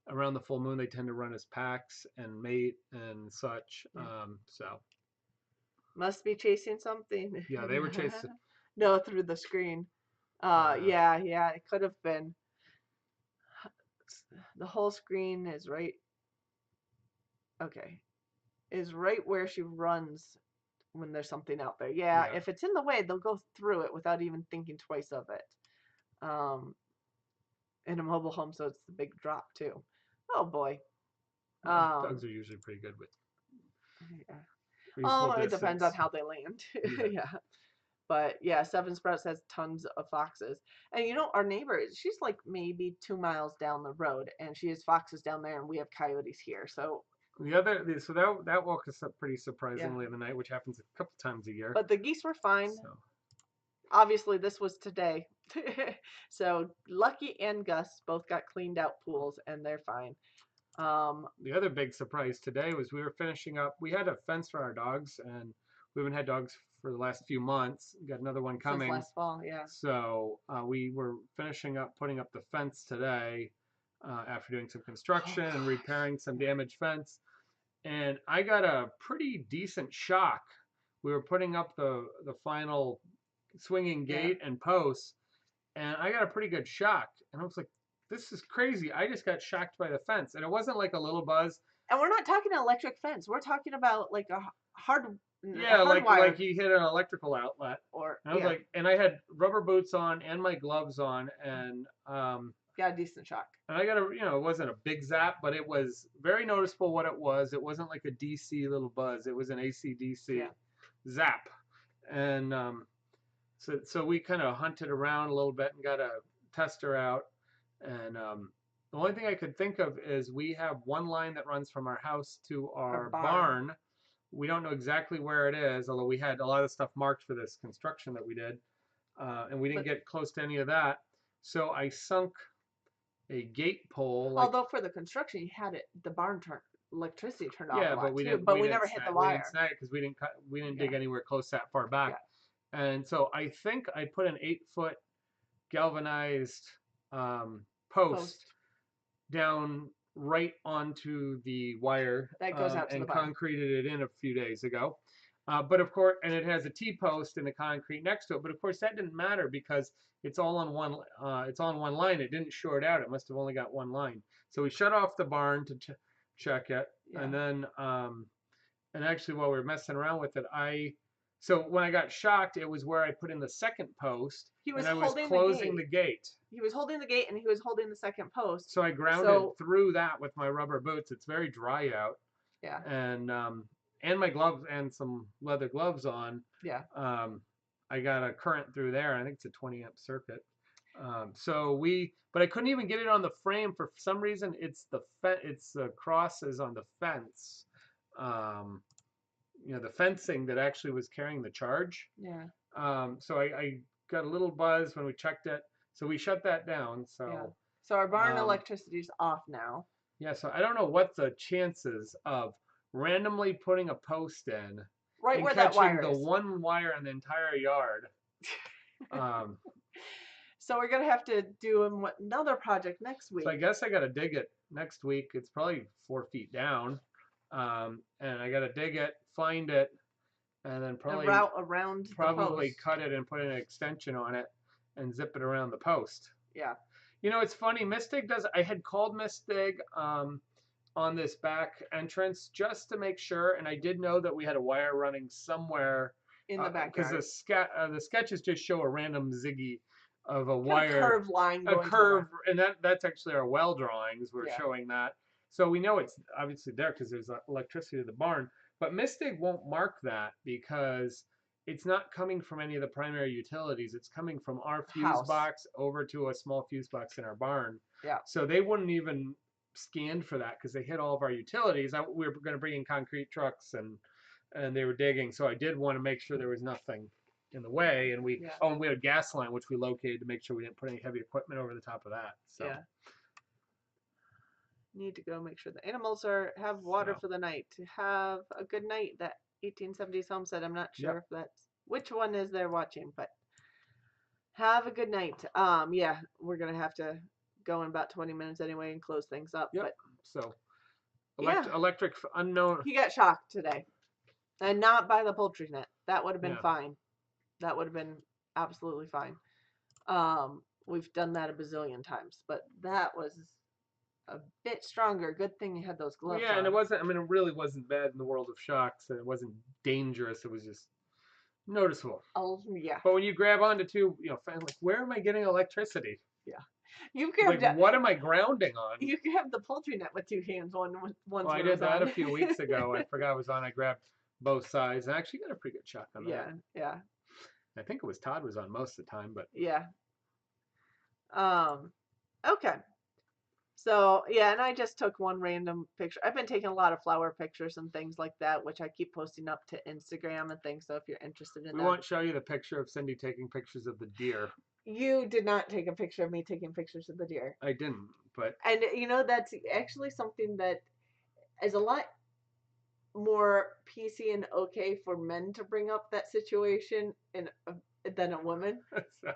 around the full moon they tend to run as packs and mate and such.
Yeah.
So
Must be chasing something.
yeah, they were chasing.
No, through the screen. Yeah, it could have been. The whole screen is right. Okay, is right where she runs when there's something out there. Yeah,
Yeah.
if it's in the way, they'll go through it without even thinking twice of it. In a mobile home, so it's the big drop too. Oh boy.
Dogs are usually pretty good with.
Yeah. It depends on how they land.
Yeah.
Yeah. But yeah, Seven Sprouts has tons of foxes. And you know, our neighbor, she's like maybe 2 miles down the road, and she has foxes down there, and we have coyotes here. So
That woke us up pretty surprisingly in the night, which happens a couple times a year.
But the geese were fine.
So.
Obviously, this was today. So Lucky and Gus both got cleaned out pools, and they're fine.
The other big surprise today was we were finishing up. We had a fence for our dogs, and we haven't had dogs for the last few months. We got another one coming.
Since last fall, yeah.
So we were finishing up putting up the fence today after doing some construction and repairing some damaged fence. And I got a pretty decent shock. We were putting up the final swinging gate and posts, and I got a pretty good shock. And I was like, this is crazy. I just got shocked by the fence. And it wasn't like a little buzz.
And we're not talking an electric fence. We're talking about like a hard
like he hit an electrical outlet.
Or
and I was like, and I had rubber boots on and my gloves on, and
got a decent shock.
And I got it wasn't a big zap, but it was very noticeable what it was. It wasn't like a DC little buzz. It was an AC/DC zap. And so we kind of hunted around a little bit and got a tester out. And the only thing I could think of is we have one line that runs from our house to our barn. We don't know exactly where it is, although we had a lot of stuff marked for this construction that we did. And we didn't get close to any of that. So I sunk a gate pole.
Although for the construction, you had the barn electricity turned off.
Yeah, but we didn't.
We never hit the wire.
We didn't snag it because we didn't dig anywhere close that far back. Yeah. And so I think I put an 8-foot galvanized post down right onto the wire
that goes out to
and
the barn.
concreted it in a few days ago. But of course, and it has a T-post and the concrete next to it. But of course, that didn't matter because it's all on one. It's on one line. It didn't short out. It must have only got one line. So we shut off the barn to check it, and then and actually while we were messing around with it, so when I got shocked, it was where I put in the second post. And I was closing the gate.
He was holding the gate, and he was holding the second post.
So I grounded through that with my rubber boots. It's very dry out.
Yeah.
And my gloves and some leather gloves on.
Yeah.
I got a current through there. I think it's a 20 amp circuit. But I couldn't even get it on the frame for some reason. It's the crosses on the fence. The fencing that actually was carrying the charge.
Yeah.
So I got a little buzz when we checked it. So we shut that down.
So our barn electricity's off now.
Yeah. So I don't know what the chances of randomly putting a post in
Right
and
where that
catching
wire
the
is.
one wire in the entire yard. Um,
So we're gonna have to do another project next
so I
week.
guess I got to dig it next week. It's probably 4 feet down. And I got to dig it, find it, and then
A
probably
route around the
probably
post.
cut it and put an extension on it and zip it around the post.
Yeah.
You know, it's funny. Mistig does. I had called Mistig on this back entrance just to make sure, and I did know that we had a wire running somewhere
In the
because
backyard.
the sketches just show a random ziggy of a
Kind of
wire,
curved line
a
going to the
curve,
back.
and that's actually our well drawings. We're
Yeah.
showing that, so we know it's obviously there because there's electricity to the barn. But Mistig won't mark that because it's not coming from any of the primary utilities. It's coming from our fuse
House.
box over to a small fuse box in our barn.
Yeah.
So they wouldn't even scan for that because they hit all of our utilities. We were going to bring in concrete trucks and they were digging. So I did want to make sure there was nothing in the way. And we
Yeah.
and we had a gas line which we located to make sure we didn't put any heavy equipment over the top of that. So
Yeah. Need to go make sure the animals have water
So.
for the night. To have a good night. That 1870s homestead. I'm not sure
Yep.
if that's which one is they're watching, but have a good night. Yeah, we're gonna have to go in about 20 minutes anyway and close things up.
Yep.
But
So
yeah,
electric unknown.
he got shocked today, and not by the poultry net. That would have been
Yeah.
fine. That would have been absolutely fine. We've done that a bazillion times, but that was a bit stronger. Good thing you had those
Well,
gloves
yeah,
on.
and it wasn't. I mean, it really wasn't bad in the world of shocks, and it wasn't dangerous. It was just noticeable.
Oh yeah,
But when you grab onto two, like, where am I getting electricity?
yeah. You
Like,
grabbed
what am I grounding on?
you grabbed the poultry net with two hands. Once
Well, I
when it
did
was
that
on.
a few weeks ago. I forgot it was on. I grabbed both sides and I actually got a pretty good shot on that.
Yeah, yeah,
I think it was Todd was on most of the time, but
yeah. Okay. So yeah, and I just took one random picture. I've been taking a lot of flower pictures and things like that, which I keep posting up to Instagram and things. So if you're interested in
we
that,
won't show you the picture of Cindy taking pictures of the deer.
you did not take a picture of me taking pictures of the deer.
I didn't, but
And that's actually something that is a lot more PC and okay for men to bring up that situation than a woman.
so,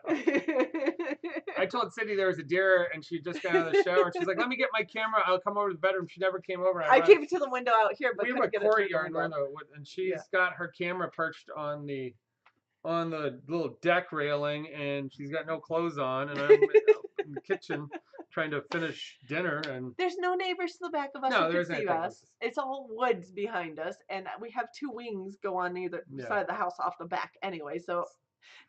I told Cindy there was a deer and she just got out of the shower. She's like, "Let me get my camera. I'll come over to the bedroom." She never came over.
I came to the window out here, but
We have a
couldn't get it through the
courtyard and
window.
and she's got her camera perched on the little deck railing, and she's got no clothes on, and I'm in the kitchen trying to finish dinner. And
There's no neighbors to the back of us
no,
who
there's
can see
anything.
us. It's all woods behind us, and we have two wings go on either side of the house off the back anyway, so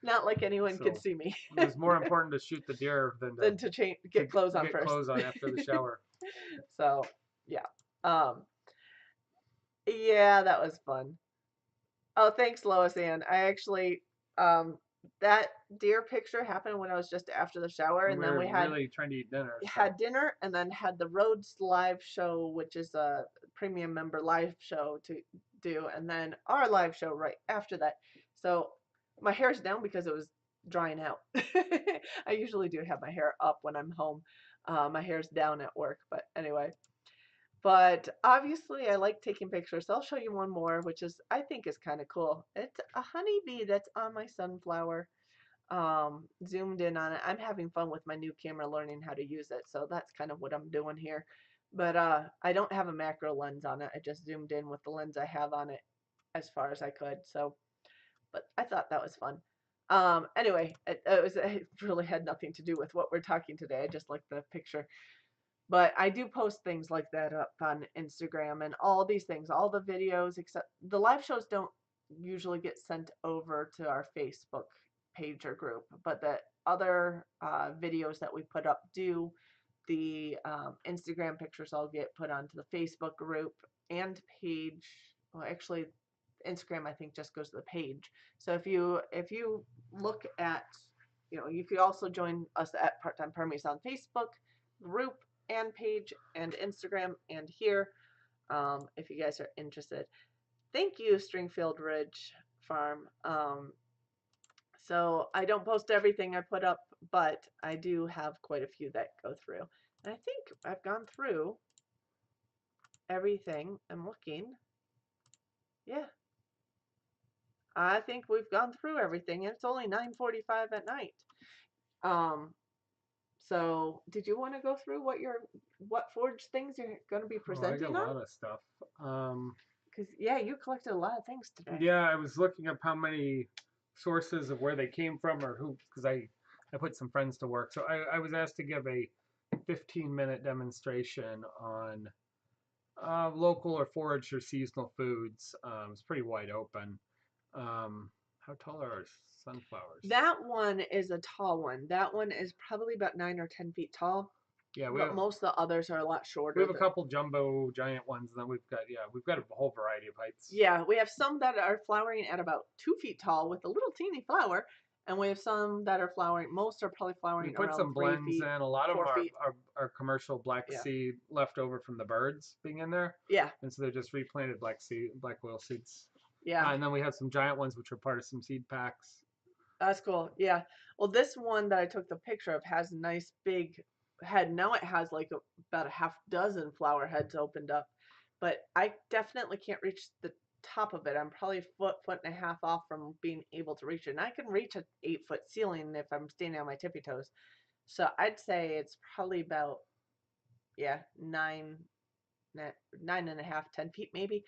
not like anyone could see me.
It was more important to shoot the deer than
to get clothes on
get
first.
clothes on after the shower.
So yeah, yeah, that was fun. Oh, thanks, Lois Ann. I actually that deer picture happened when I was just after the shower, and then we had
really trying to eat dinner.
Had dinner, and then had the Rhodes live show, which is a premium member live show to do, and then our live show right after that. So my hair's down because it was drying out. I usually do have my hair up when I'm home. My hair's down at work, but anyway. But obviously, I like taking pictures. So I'll show you one more, which I think is kind of cool. It's a honeybee that's on my sunflower. Zoomed in on it. I'm having fun with my new camera, learning how to use it. So that's kind of what I'm doing here. But I don't have a macro lens on it. I just zoomed in with the lens I have on it as far as I could. So, but I thought that was fun. Anyway, it really had nothing to do with what we're talking today. I just like the picture. But I do post things like that up on Instagram and all these things, all the videos, except the live shows don't usually get sent over to our Facebook page or group, but the other videos that we put up do. The Instagram pictures all get put onto the Facebook group and page. Well, actually, Instagram I think just goes to the page. So if you look at, you could also join us at Part Time Permies on Facebook group and page and Instagram and here, if you guys are interested. Thank you, Stringfield Ridge Farm. So I don't post everything I put up, but I do have quite a few that go through. And I think I've gone through everything. I'm looking. Yeah. I think we've gone through everything, and it's only 9:45 at night. Um, so did you want to go through what forage things you're going to be
Oh, I got a
presenting on?
lot of stuff. Um,
Because yeah, you collected a lot of things today.
yeah, I was looking up how many sources of where they came from or who, because I put some friends to work. So I was asked to give a 15-minute demonstration on local or foraged or seasonal foods. It's pretty wide open. Um, how tall are our sunflowers?
That one is a tall one. That one is probably about 9 or 10 feet tall,
Yeah,
but most of the others are a lot
we
shorter.
have a couple jumbo giant ones, and then we've got a whole variety of heights.
Yeah, we have some that are flowering at about 2 feet tall with a little teeny flower, and we have some that are flowering. Most are probably
We
flowering
put
around
some
three
blends in.
feet,
A lot of them
4 feet.
are commercial black
Yeah,
seed left over from the birds being in there,
yeah,
and so they're just replanted black oil seeds.
yeah.
And then we have some giant ones which are part of some seed packs.
That's cool. Yeah. Well, this one that I took the picture of has a nice big head. Now it has like about a half dozen flower heads opened up, but I definitely can't reach the top of it. I'm probably a foot and a half off from being able to reach it. And I can reach an 8 foot ceiling if I'm standing on my tippy toes. So I'd say it's probably about, yeah, 9.5, 10 feet maybe.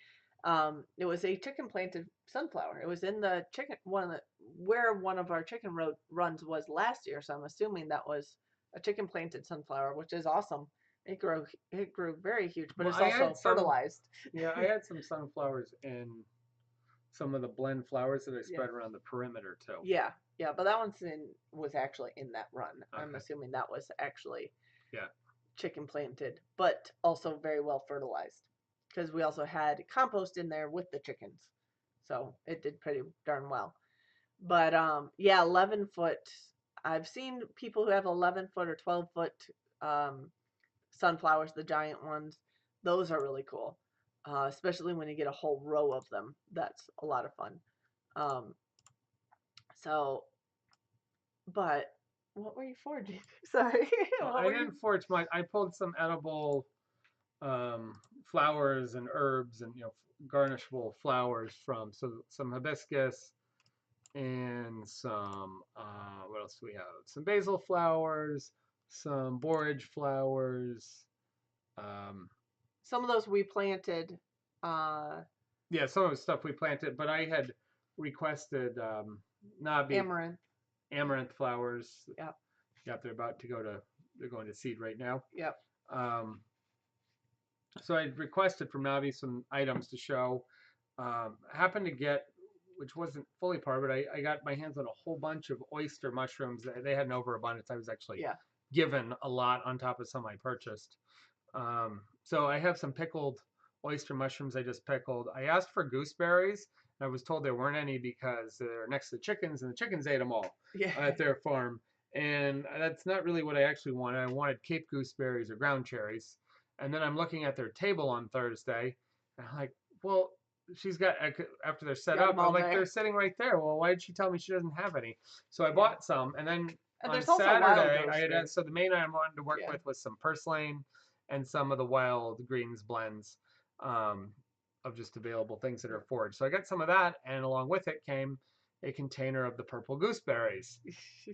It was a chicken planted sunflower. It was in the chicken where one of our chicken runs was last year. So I'm assuming that was a chicken planted sunflower, which is awesome. It grew very huge, but
Well,
it's
I had
also
some,
fertilized.
yeah, I had some sunflowers in some of the blend flowers that I
Yeah,
spread around the perimeter too.
yeah, yeah. But that was actually in that run. I'm
Okay,
assuming that was actually
yeah.
chicken planted, but also very well fertilized because we also had compost in there with the chickens. So it did pretty darn well. But yeah, 11 foot. I've seen people who have 11 foot or 12 foot um, sunflowers, the giant ones. Those are really cool, especially when you get a whole row of them. That's a lot of fun. Um, so, but what were you foraging? Sorry,
Well,
what
I
were you?
didn't forage much. I pulled some edible flowers and herbs and garnishable flowers from some hibiscus and some what else do we have? Some basil flowers, some borage flowers. Um,
Some of those we planted. Uh,
yeah, some of the stuff we planted, but I had requested nabi
Amaranth.
amaranth flowers.
Yep.
Yeah, they're going to seed right now.
Yep.
Um, so I requested from Navi some items to show. Happened to get, which wasn't fully part of it. I got my hands on a whole bunch of oyster mushrooms. They had an overabundance. I was actually
Yeah.
given a lot on top of some I purchased. So I have some pickled oyster mushrooms I just pickled. I asked for gooseberries. And I was told there weren't any because they're next to the chickens, and the chickens ate them all
Yeah.
at their farm. And that's not really what I actually wanted. I wanted Cape gooseberries or ground cherries. And then I'm looking at their table on Thursday, and I'm like, well, she's got after they're set
Got
up.
them
I'm
all
like, they're
there.
sitting right there. Well, why did she tell me she doesn't have any? So I
Yeah.
bought some, and then
And
on
there's also wild
Saturday I had
gooseberries.
so the main item I wanted to work
Yeah.
with was some purslane and some of the wild greens blends um, of just available things that are foraged. So I got some of that, and along with it came a container of the purple gooseberries.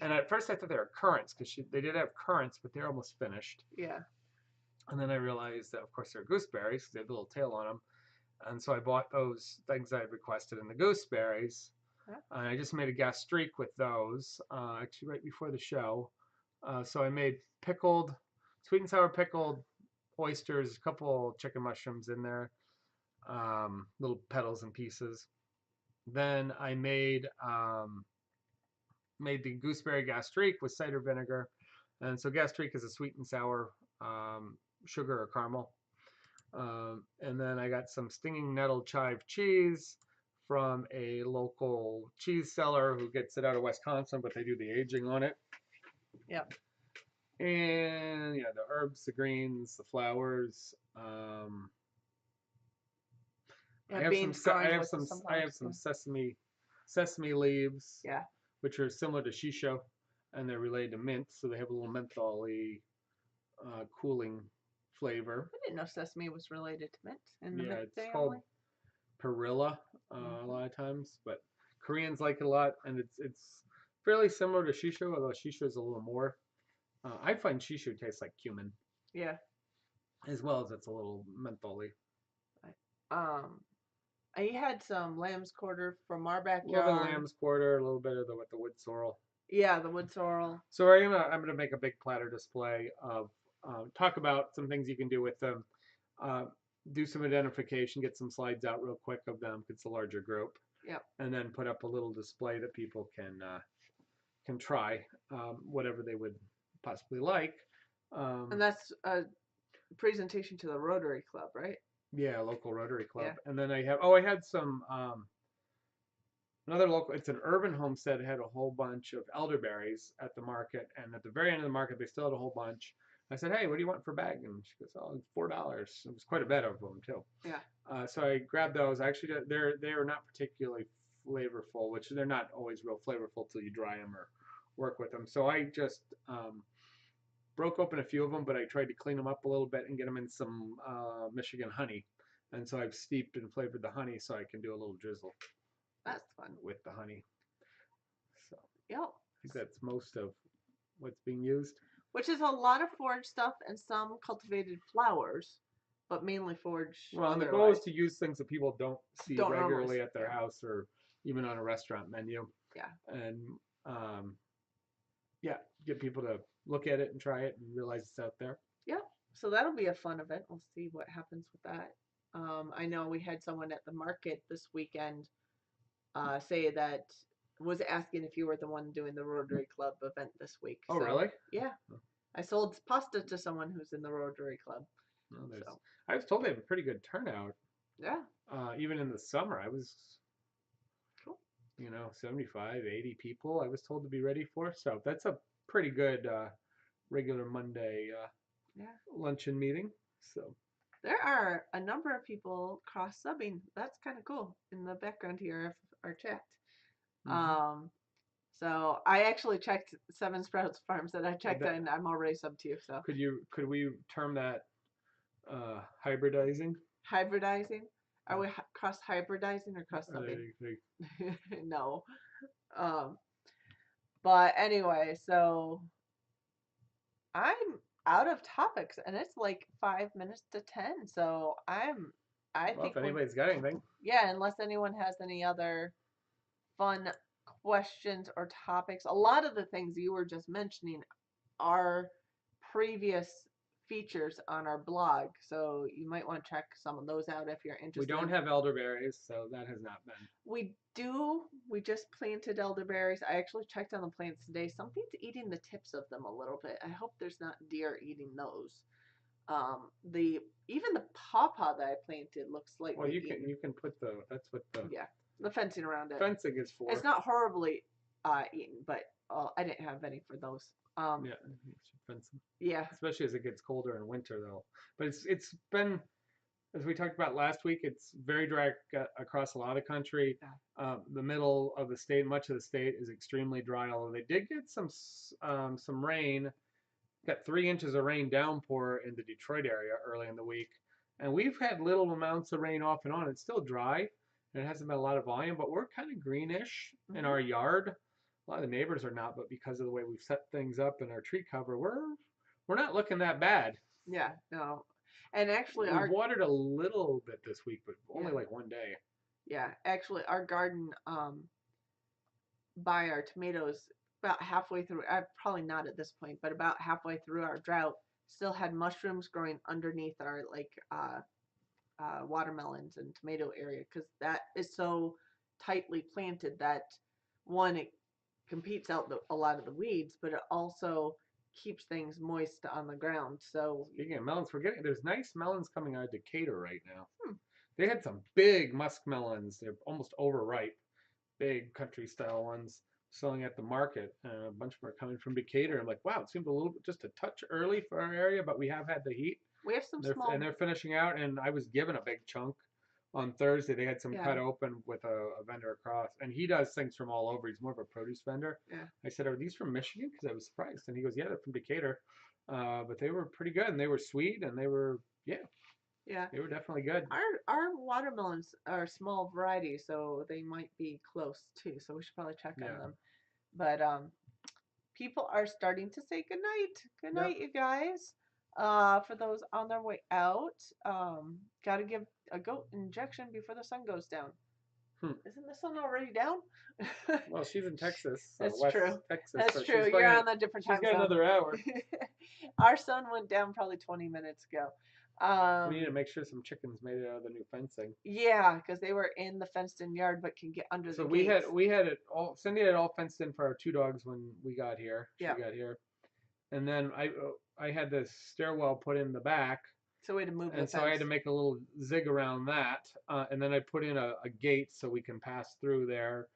And at first I thought they were currants because they did have currants, but they're almost finished.
Yeah.
And then I realized that, of course, they're gooseberries because they have a little tail on them. And so I bought those things I had requested in the gooseberries.
Huh?
And I just made a gastrique with those, actually right before the show. So I made pickled, sweet and sour pickled oysters, a couple chicken mushrooms in there, little petals and pieces. Then I made the gooseberry gastrique with cider vinegar. And so gastrique is a sweet and sour sugar or caramel. And then I got some stinging nettle chive cheese from a local cheese seller who gets it out of Wisconsin, but they do the aging on it.
Yep.
And yeah, the herbs, the greens, the flowers.
Yeah.
I have some
Beans growing
I have
with the
some I have
sunflowers.
some sesame leaves,
Yeah.
which are similar to shisho, and they're related to mint, so they have a little mentholy cooling flavor.
I didn't know sesame was related to mint in the
Yeah,
mint
it's called
family.
perilla a
Mhm.
lot of times, but Koreans like it a lot, and it's fairly similar to shishu, although shishu is a little more. I find shishu tastes like cumin,
Yeah.
as well as it's a little mentholy.
Um, I had some lamb's quarter from our
A little bit of
backyard.
lamb's quarter, a little bit of the with the wood sorrel.
Yeah, the wood sorrel.
So I'm gonna make a big platter display of talk about some things you can do with them. Uh, do some identification, get some slides out real quick of them. 'Cause it's a larger group,
Yep.
and then put up a little display that people can try whatever they would possibly like.
And
Um,
that's a presentation to the Rotary Club, right?
yeah, local Rotary
Yeah.
Club, and then I had some another local. It's an urban homestead. Had a whole bunch of elderberries at the market, and at the very end of the market, they still had a whole bunch. I said, "Hey, what do you want for a bag?" And she goes, "Oh, it's $4." It was quite a bit of them too.
Yeah.
So I grabbed those. Actually, they are not particularly flavorful, which they're not always real flavorful till you dry them or work with them. So I just broke open a few of them, but I tried to clean them up a little bit and get them in some Michigan honey. And so I've steeped and flavored the honey so I can do a little drizzle
That's fun.
with the honey. So
Yep.
I think that's most of what's being used.
Which is a lot of forage stuff and some cultivated flowers, but mainly forage
Well, and the goal is
otherwise.
to use things that people don't see
Don't normally
regularly
see.
at their
Yeah.
house or even on a restaurant menu.
Yeah.
And um, yeah, get people to look at it and try it and realize it's out there.
Yep. So that'll be a fun event. We'll see what happens with that. I know we had someone at the market this weekend say that was asking if you were the one doing the Rotary Club event this week.
Oh,
So
really?
yeah, I sold pasta to someone who's in the Rotary Club.
No,
So
I was told they have a pretty good turnout.
yeah,
Even in the summer, I was,
cool.
75, 80 people I was told to be ready for. So that's a pretty good regular Monday
Yeah,
luncheon meeting. So
there are a number of people cross subbing. That's kind of cool in the background here of our chat.
mhm.
Um, so I actually checked Seven Sprouts Farms that I checked
That,
and I'm already subbed to you. So
could we term that hybridizing?
hybridizing. Are we cross hybridizing or cross
Are
subbing?
they
No. Um, but anyway, so I'm out of topics and it's like 5 minutes to 10. So I
Well,
think
if anybody's got anything,
yeah, unless anyone has any other fun questions or topics. A lot of the things you were just mentioning are previous features on our blog, so you might want to check some of those out if you're
we
interested.
don't have elderberries, so that has not been.
We do. We just planted elderberries. I actually checked on the plants today. Something's eating the tips of them a little bit. I hope there's not deer eating those. The even the pawpaw that I planted looks
Well,
slightly eaten.
you can put that's what the
Yeah, the fencing around it.
fencing is for.
It's not horribly eaten, but I didn't have any for those.
Yeah, you should fence them.
Yeah,
Especially as it gets colder in winter, though. But it's been, as we talked about last week, it's very dry across a lot of the country. The middle of the state, much of the state, is extremely dry. Although they did get some rain, got 3 inches of rain downpour in the Detroit area early in the week, and we've had little amounts of rain off and on. It's still dry, and it hasn't been a lot of volume, but we're kind of greenish in our yard. A lot of the neighbors are not, but because of the way we've set things up in our tree cover, we're not looking that bad.
yeah, no. And actually
We've watered a little bit this week, but only
yeah,
like one day.
yeah, actually our garden by our tomatoes about halfway through, probably not at this point, but about halfway through our drought, still had mushrooms growing underneath our like watermelons and tomato area because that is so tightly planted that one, it competes out a lot of the weeds, but it also keeps things moist on the ground. So
Speaking of melons, there's nice melons coming out of Decatur right now.
hmm,
They had some big musk melons. They're almost overripe, big country style ones selling at the market. A bunch of them are coming from Decatur. I'm like, wow, it seemed a little just a touch early for our area, but we have had the heat.
we have some small.
And they're finishing out, and I was given a big chunk on Thursday. They had some
Yeah.
cut open with a vendor across, and he does things from all over. He's more of a produce vendor.
Yeah.
I said, "Are these from Michigan?" Because I was surprised, and he goes, "Yeah, they're from Decatur, but they were pretty good, and they were sweet, and they were yeah."
Yeah.
They were definitely good.
Our watermelons are small varieties, so they might be close too. So we should probably check on
Yeah.
them. But people are starting to say good night. Good
Yep.
night, you guys. For those on their way out, gotta give a goat injection before the sun goes down.
Hmm.
Isn't the sun already down?
Well, she's in Texas, so
That's
West
true.
Texas,
That's
so
true.
she's probably
You're
got,
on a different
she's
time
got
zone.
another hour.
Our sun went down probably 20 minutes ago.
We need to make sure some chickens made it out of the new fencing.
Yeah, because they were in the fenced-in yard, but can get under
So
the
we had
gates.
we had it all. Cindy had it all fenced in for our two dogs when we got here. She
Yeah.
got here, and then I had this stairwell put in the back,
So we had to move the
and
fence.
so I had to make a little zig around that, and then I put in a gate so we can pass through there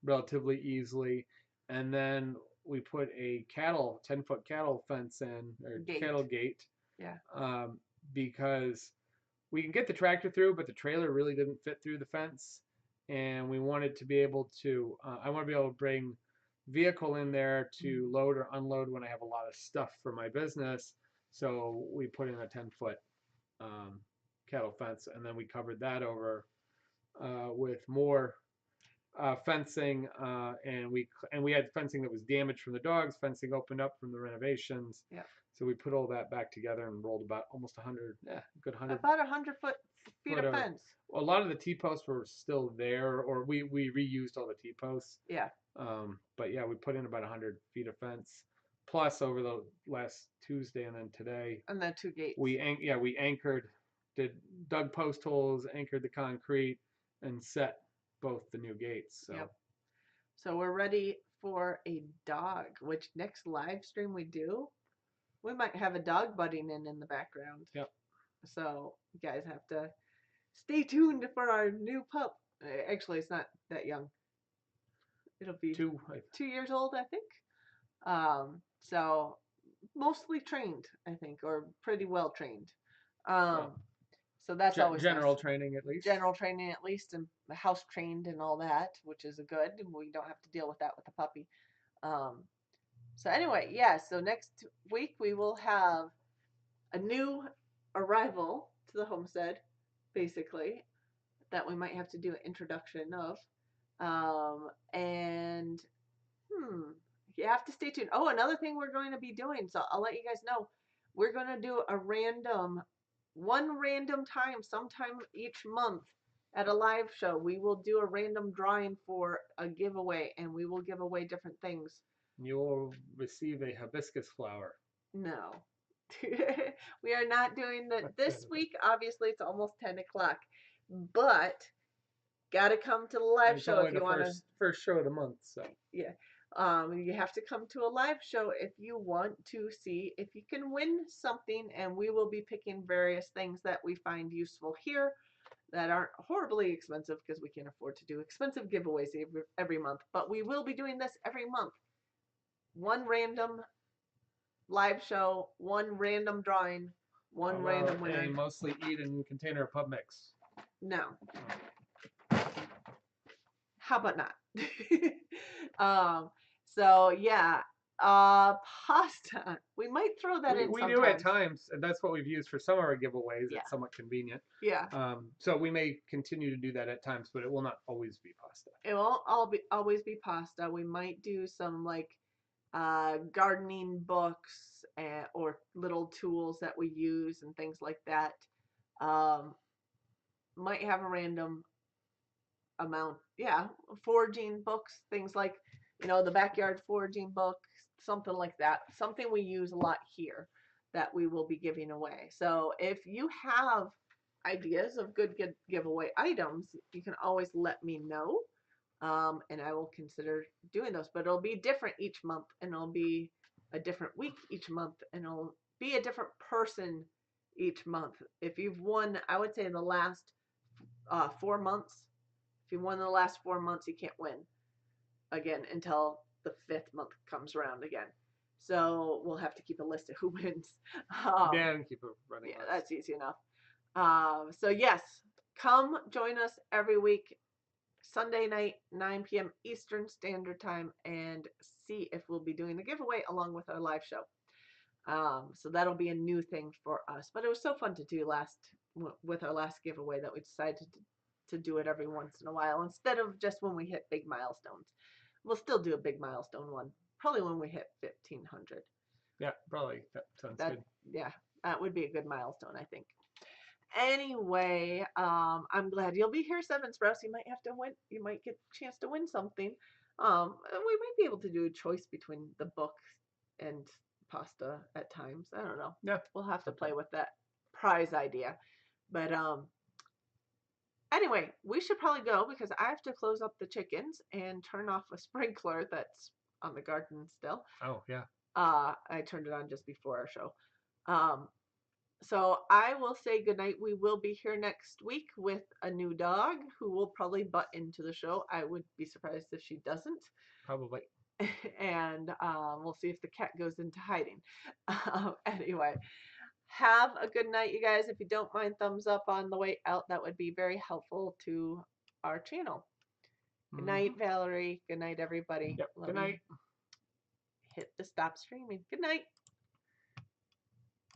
relatively easily, and then we put a 10-foot cattle fence in, or
Gate.
cattle gate,
Yeah.
because we can get the tractor through, but the trailer really didn't fit through the fence, and we wanted to be able to. I want to be able to bring vehicle in there to load or unload when I have a lot of stuff for my business. So we put in a 10-foot cattle fence, and then we covered that over with more fencing, and we had fencing that was damaged from the dogs. Fencing opened up from the renovations.
Yeah.
So we put all that back together and rolled about almost 100, good 100.
About 100 feet of fence.
A lot of the T-posts were still there, or we reused all the T-posts.
Yeah.
But yeah, we put in about 100 feet of fence, plus over the last Tuesday and then today.
And then 2 gates.
We anchored, dug post holes, anchored the concrete, and set both the new gates. So.
Yep. So we're ready for a dog. Which next live stream we do, we might have a dog butting in the background.
Yep.
So you guys have to stay tuned for our new pup. Actually, it's not that young. It'll be 2 years old, I think. So mostly trained, I think, or pretty well trained. So that's always
general
nice.
training at least.
General training at least, and house trained and all that, which is a good. We don't have to deal with that with the puppy. So anyway, yeah. So next week we will have a new arrival to the homestead, basically, that we might have to do an introduction of. And you have to stay tuned. Oh, another thing we're going to be doing, so I'll let you guys know. We're going to do one random time, sometime each month at a live show. We will do a random drawing for a giveaway, and we will give away different things.
You will receive a hibiscus flower.
No. We are not doing that this week. Obviously, it's almost 10 o'clock. But got to come to the live show if you want to.
First show of the month, so.
Yeah. You have to come to a live show if you want to see if you can win something, and we will be picking various things that we find useful here that aren't horribly expensive, because we can't afford to do expensive giveaways every month. But we will be doing this every month. One random live show, one random drawing, one random winner.
A mostly eaten container of pub mix.
No. How about not? So yeah, pasta. We might throw that in.
We do at times, and that's what we've used for some of our giveaways.
Yeah.
It's somewhat convenient.
Yeah.
So we may continue to do that at times, but it will not always be pasta.
It won't always be pasta. We might do some like gardening books or little tools that we use and things like that. Might have a random amount. Yeah, foraging books, things like, the backyard foraging book, something like that. Something we use a lot here that we will be giving away. So if you have ideas of good giveaway items, you can always let me know. And I will consider doing those. But it'll be different each month, and it'll be a different week each month, and it'll be a different person each month. If you've won, I would say in the last 4 months, if you won in the last 4 months, you can't win again until the 5th month comes around again. So we'll have to keep a list of who wins.
Yeah, keep it running.
Yeah, that's easy enough. So yes, come join us every week, Sunday night, 9 p.m. Eastern Standard Time, and see if we'll be doing the giveaway along with our live show. So that'll be a new thing for us. But it was so fun to do with our last giveaway that we decided to do it every once in a while instead of just when we hit big milestones. We'll still do a big milestone one, probably when we hit 1,500.
Yeah, probably. That sounds
That
good.
yeah, that would be a good milestone, I think. Anyway, I'm glad you'll be here, Seven Sprouts. You might have to win. You might get a chance to win something. And we might be able to do a choice between the book and pasta at times. I don't know.
Yeah.
We'll have to play with that prize idea. But anyway, we should probably go because I have to close up the chickens and turn off a sprinkler that's on the garden still.
Oh, yeah.
I turned it on just before our show. Um, so I will say goodnight. We will be here next week with a new dog who will probably butt into the show. I would be surprised if she doesn't.
Probably.
And we'll see if the cat goes into hiding. Anyway, have a good night, you guys. If you don't mind, thumbs up on the way out. That would be very helpful to our channel. Good night, Valerie. Good night, everybody.
Yep.
Let
Good
me
night.
hit the stop streaming. Good night.